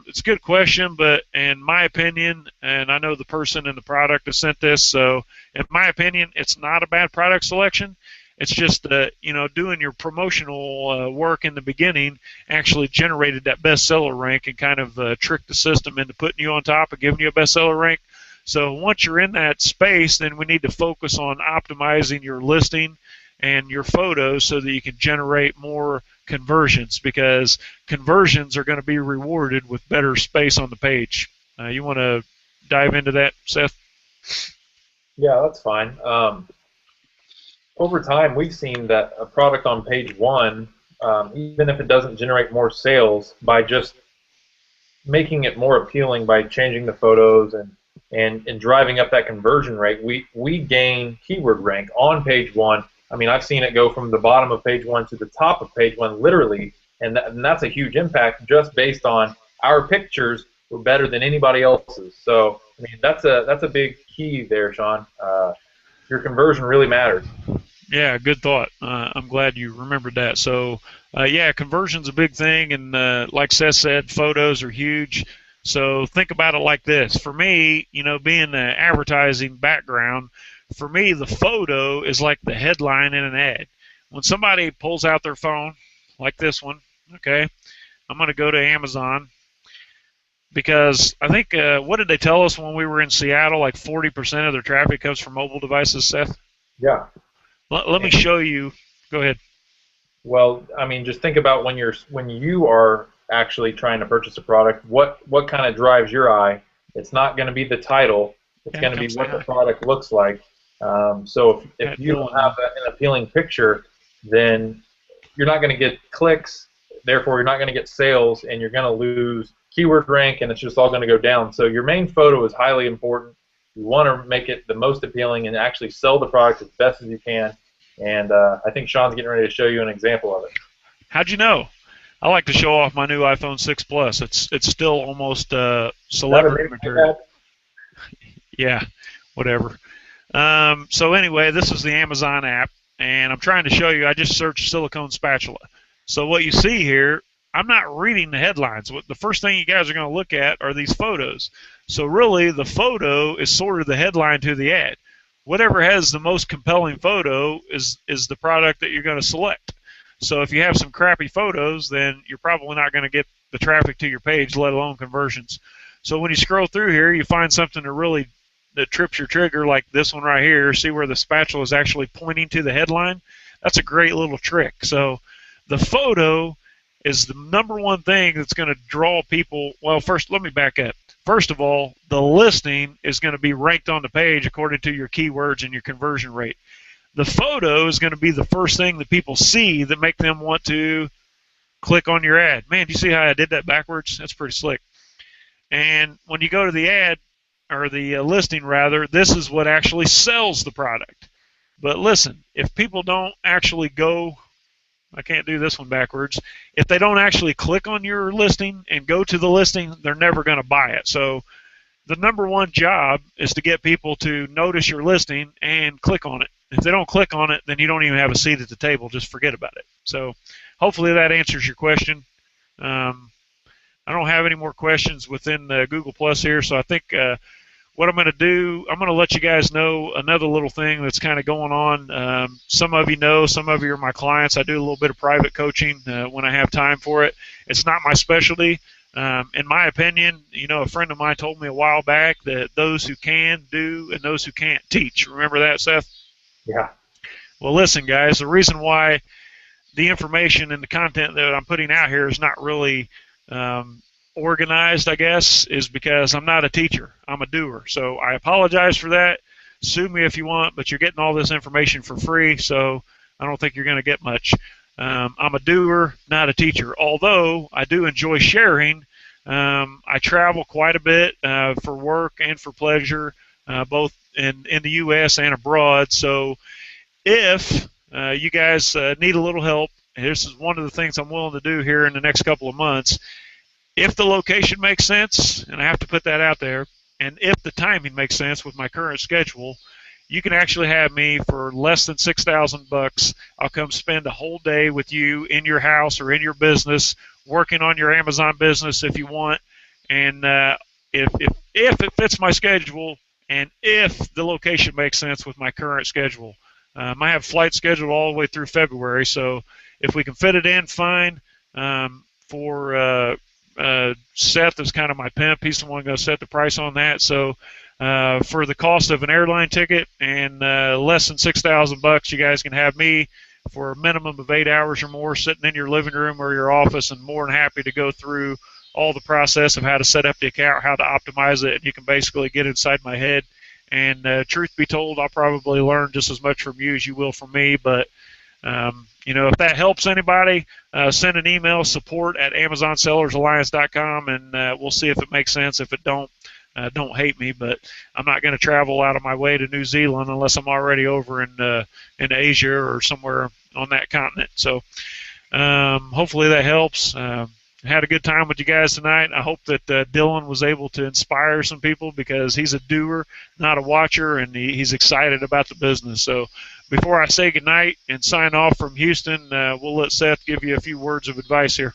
It's a good question, but in my opinion, and I know the person in the product that sent this, so in my opinion, it's not a bad product selection. It's just that, doing your promotional work in the beginning actually generated that bestseller rank and kind of tricked the system into putting you on top and giving you a bestseller rank. So once you're in that space, then we need to focus on optimizing your listing and your photos so that you can generate more conversions, because conversions are going to be rewarded with better space on the page. You want to dive into that, Seth? Yeah, that's fine. Over time, we've seen that a product on page one, even if it doesn't generate more sales, by just making it more appealing by changing the photos and driving up that conversion rate, we gain keyword rank on page one. I mean, I've seen it go from the bottom of page one to the top of page one, literally, and that's a huge impact just based on our pictures were better than anybody else's. So, I mean, that's a big key there, Shawn. Your conversion really matters. Yeah, good thought. I'm glad you remembered that. So, yeah, conversion's a big thing, and like Seth said, photos are huge. So think about it like this. For me, being the advertising background, for me, the photo is like the headline in an ad. When somebody pulls out their phone, like this one, okay, I'm going to go to Amazon, because I think, what did they tell us when we were in Seattle? Like 40% of their traffic comes from mobile devices, Seth? Yeah. Let me show you. Go ahead. Well, I mean, just think about when you are actually trying to purchase a product, what kind of drives your eye? It's not going to be the title. It's going to be what the product looks like. So if you don't have an appealing picture, then you're not going to get clicks. Therefore, you're not going to get sales, and you're going to lose keyword rank, and it's just all going to go down. So your main photo is highly important. You want to make it the most appealing and actually sell the product as best as you can. And I think Shawn's getting ready to show you an example of it. How'd you know? I like to show off my new iPhone 6 Plus. It's still almost celebrity material. Yeah, whatever. So anyway, this is the Amazon app, and I'm trying to show you. I just searched silicone spatula. So what you see here, I'm not reading the headlines. The first thing you guys are going to look at are these photos. So really, the photo is sort of the headline to the ad. Whatever has the most compelling photo is the product that you're going to select. So if you have some crappy photos, then you're probably not going to get the traffic to your page, let alone conversions. So when you scroll through here, you find something that trips your trigger, like this one right here. See where the spatula is actually pointing to the headline? That's a great little trick. So the photo is the number one thing that's going to draw people. Well, first, let me back up. First of all, the listing is going to be ranked on the page according to your keywords and your conversion rate. The photo is going to be the first thing that people see that make them want to click on your ad. Man, do you see how I did that backwards? That's pretty slick. And when you go to the ad, or the listing rather, this is what actually sells the product. But listen, if people don't actually go, I can't do this one backwards. If they don't actually click on your listing and go to the listing, they're never going to buy it. So the number one job is to get people to notice your listing and click on it. If they don't click on it, then you don't even have a seat at the table. Just forget about it. So hopefully that answers your question. I don't have any more questions within Google Plus here, so I think what I'm going to do, I'm going to let you guys know another little thing that's kind of going on. Some of you know, some of you are my clients. I do a little bit of private coaching when I have time for it. It's not my specialty. In my opinion, a friend of mine told me a while back that those who can do and those who can't teach. Remember that, Seth? Yeah. Well, listen, guys, the reason why the information and the content that I'm putting out here is not really organized, I guess, is because I'm not a teacher. I'm a doer. So I apologize for that. Sue me if you want, but you're getting all this information for free, so I don't think you're going to get much. I'm a doer, not a teacher, although I do enjoy sharing. I travel quite a bit for work and for pleasure, both in the U.S. and abroad. So if you guys need a little help, this is one of the things I'm willing to do here in the next couple of months. If the location makes sense, and I have to put that out there, and if the timing makes sense with my current schedule, you can actually have me for less than $6,000. I'll come spend a whole day with you in your house or in your business, working on your Amazon business if you want. And if it fits my schedule, and if the location makes sense with my current schedule, I have flights scheduled all the way through February. So if we can fit it in, fine. For Seth is kind of my pimp. He's the one going to set the price on that. So for the cost of an airline ticket and less than $6,000, you guys can have me for a minimum of 8 hours or more sitting in your living room or your office, and more than happy to go through all the process of how to set up the account, how to optimize it, and you can basically get inside my head. And truth be told, I'll probably learn just as much from you as you will from me. But if that helps anybody, send an email, support@AmazonSellersAlliance.com, and we'll see if it makes sense. If it don't hate me, but I'm not going to travel out of my way to New Zealand unless I'm already over in Asia or somewhere on that continent. So hopefully that helps. Had a good time with you guys tonight. I hope that Dylan was able to inspire some people, because he's a doer, not a watcher, and he's excited about the business. So before I say goodnight and sign off from Houston, we'll let Seth give you a few words of advice here.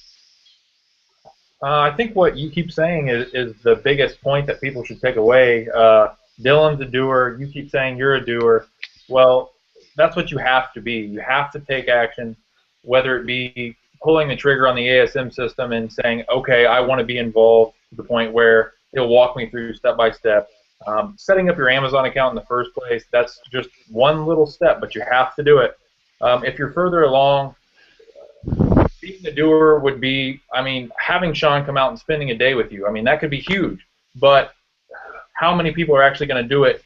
I think what you keep saying is the biggest point that people should take away. Dylan's a doer. You keep saying you're a doer. Well, that's what you have to be. You have to take action, whether it be pulling the trigger on the ASM system and saying, okay, I want to be involved to the point where he'll walk me through step by step. Setting up your Amazon account in the first place, that's just one little step, but you have to do it. If you're further along, being a doer would be, having Shawn come out and spending a day with you. That could be huge, but how many people are actually going to do it?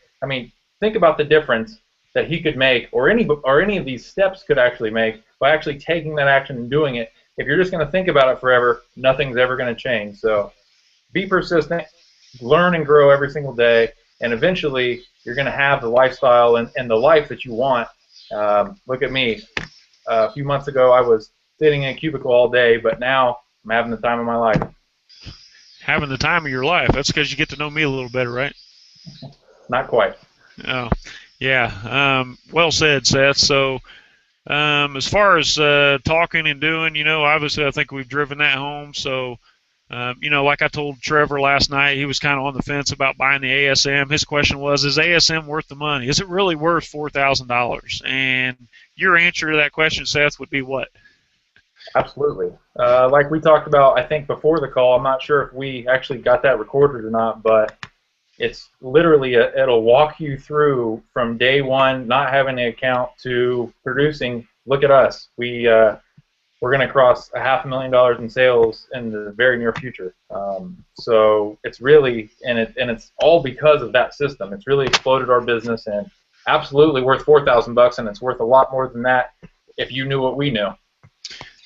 Think about the difference that he could make, or any of these steps could actually make, by actually taking that action and doing it. If you're just going to think about it forever, nothing's ever going to change. So be persistent, learn and grow every single day, and eventually you're going to have the lifestyle and the life that you want. Look at me. A few months ago, I was sitting in a cubicle all day, but now I'm having the time of my life. Having the time of your life. That's because you get to know me a little better, right? Not quite. Oh, yeah. Well said, Seth. So as far as talking and doing, obviously I think we've driven that home. So, like I told Trevor last night, he was kind of on the fence about buying the ASM. His question was, is ASM worth the money? Is it really worth $4,000? And your answer to that question, Seth, would be what? Absolutely. Like we talked about, I think, before the call, I'm not sure if we actually got that recorded or not, but it's literally, it'll walk you through from day one, not having an account, to producing. Look at us. We're going to cross $500,000 in sales in the very near future. So it's really, and it's all because of that system. It's really exploded our business, and absolutely worth $4,000, and it's worth a lot more than that if you knew what we knew.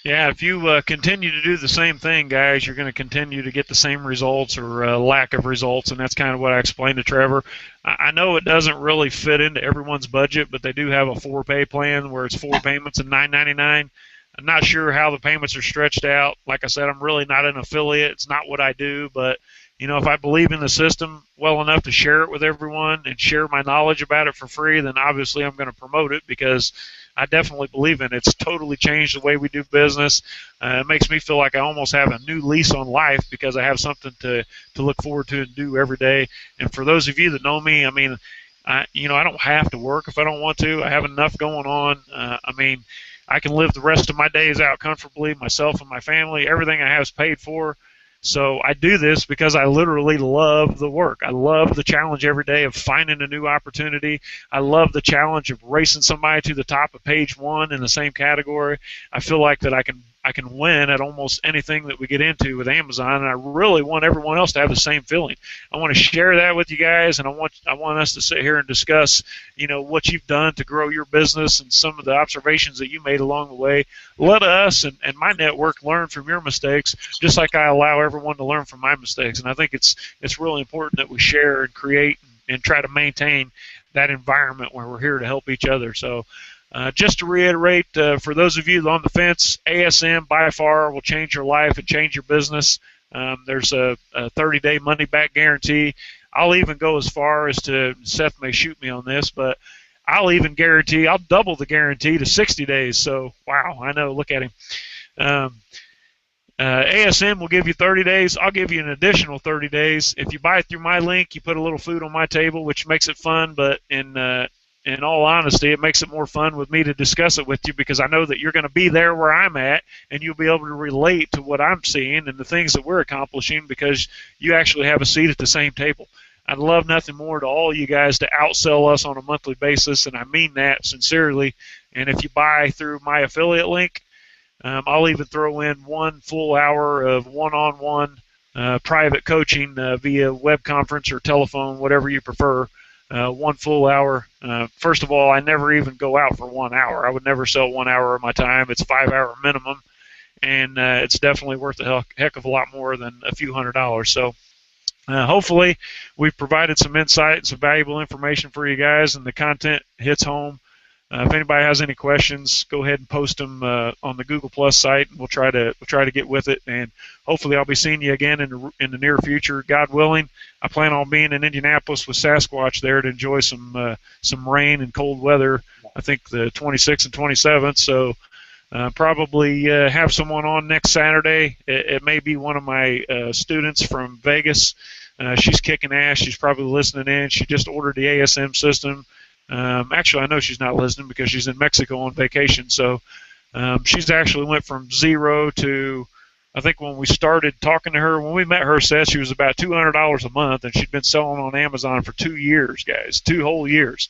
Yeah, if you continue to do the same thing, guys, you're going to continue to get the same results or lack of results, and that's kind of what I explained to Trevor. I know it doesn't really fit into everyone's budget, but they do have a 4-pay plan where it's 4 payments and $9.99. I'm not sure how the payments are stretched out. Like I said, I'm really not an affiliate. It's not what I do, but if I believe in the system well enough to share it with everyone and share my knowledge about it for free, then obviously I'm going to promote it, because I definitely believe in. It's totally changed the way we do business. It makes me feel like I almost have a new lease on life because I have something to look forward to and do every day. And for those of you that know me, I mean, I don't have to work if I don't want to. I have enough going on. I mean, I can live the rest of my days out comfortably, myself and my family. Everything I have is paid for. So I do this because I literally love the work. I love the challenge every day of finding a new opportunity. I love the challenge of racing somebody to the top of page one in the same category. I feel like that I can win at almost anything that we get into with Amazon, and I really want everyone else to have the same feeling. I want to share that with you guys, and I want us to sit here and discuss, what you've done to grow your business and some of the observations that you made along the way. Let us and my network learn from your mistakes, just like I allow everyone to learn from my mistakes. And I think it's really important that we share and create and try to maintain that environment where we're here to help each other. So just to reiterate, for those of you on the fence, ASM by far will change your life and change your business. There's a 30-day money-back guarantee. I'll even go as far as to, Seth may shoot me on this, but I'll double the guarantee to 60 days. So, wow, I know, look at him. ASM will give you 30 days. I'll give you an additional 30 days. If you buy through my link, you put a little food on my table, which makes it fun, but in all honesty, it makes it more fun with me to discuss it with you because I know that you're going to be there where I'm at and you'll be able to relate to what I'm seeing and the things that we're accomplishing because you actually have a seat at the same table. I'd love nothing more to all you guys to outsell us on a monthly basis, and I mean that sincerely. And if you buy through my affiliate link, I'll even throw in 1 full hour of one-on-one private coaching via web conference or telephone, whatever you prefer. 1 full hour. First of all, I never even go out for 1 hour. I would never sell 1 hour of my time. It's 5-hour minimum, and it's definitely worth a heck of a lot more than a few $100s. So hopefully we've provided some insight and some valuable information for you guys, and the content hits home. If anybody has any questions, go ahead and post them on the Google Plus site, and we'll try to get with it. And hopefully, I'll be seeing you again in the near future, God willing. I plan on being in Indianapolis with Sasquatch there to enjoy some rain and cold weather. I think the 26th and 27th. So probably have someone on next Saturday. It may be one of my students from Vegas. She's kicking ass. She's probably listening in. She just ordered the ASM system. Actually, I know she's not listening because she's in Mexico on vacation. So she's actually went from 0 to, I think when we started talking to her, when we met her, Seth, she was about $200 a month, and she'd been selling on Amazon for 2 years, guys, 2 whole years.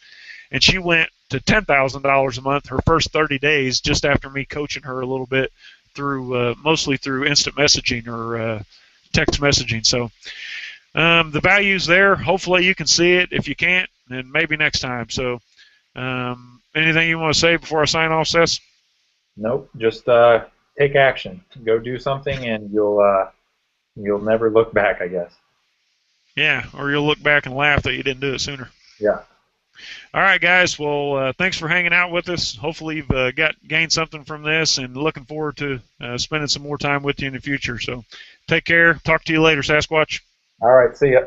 And she went to $10,000 a month her first 30 days just after me coaching her a little bit through, mostly through instant messaging or text messaging. So the value's there. Hopefully you can see it. If you can't, then maybe next time. So anything you want to say before I sign off, Seth? Nope. Just take action. Go do something, and you'll never look back, I guess. Yeah, or you'll look back and laugh that you didn't do it sooner. Yeah. All right, guys. Well, thanks for hanging out with us. Hopefully you've gained something from this, and looking forward to spending some more time with you in the future. So take care. Talk to you later, Sasquatch. All right. See ya.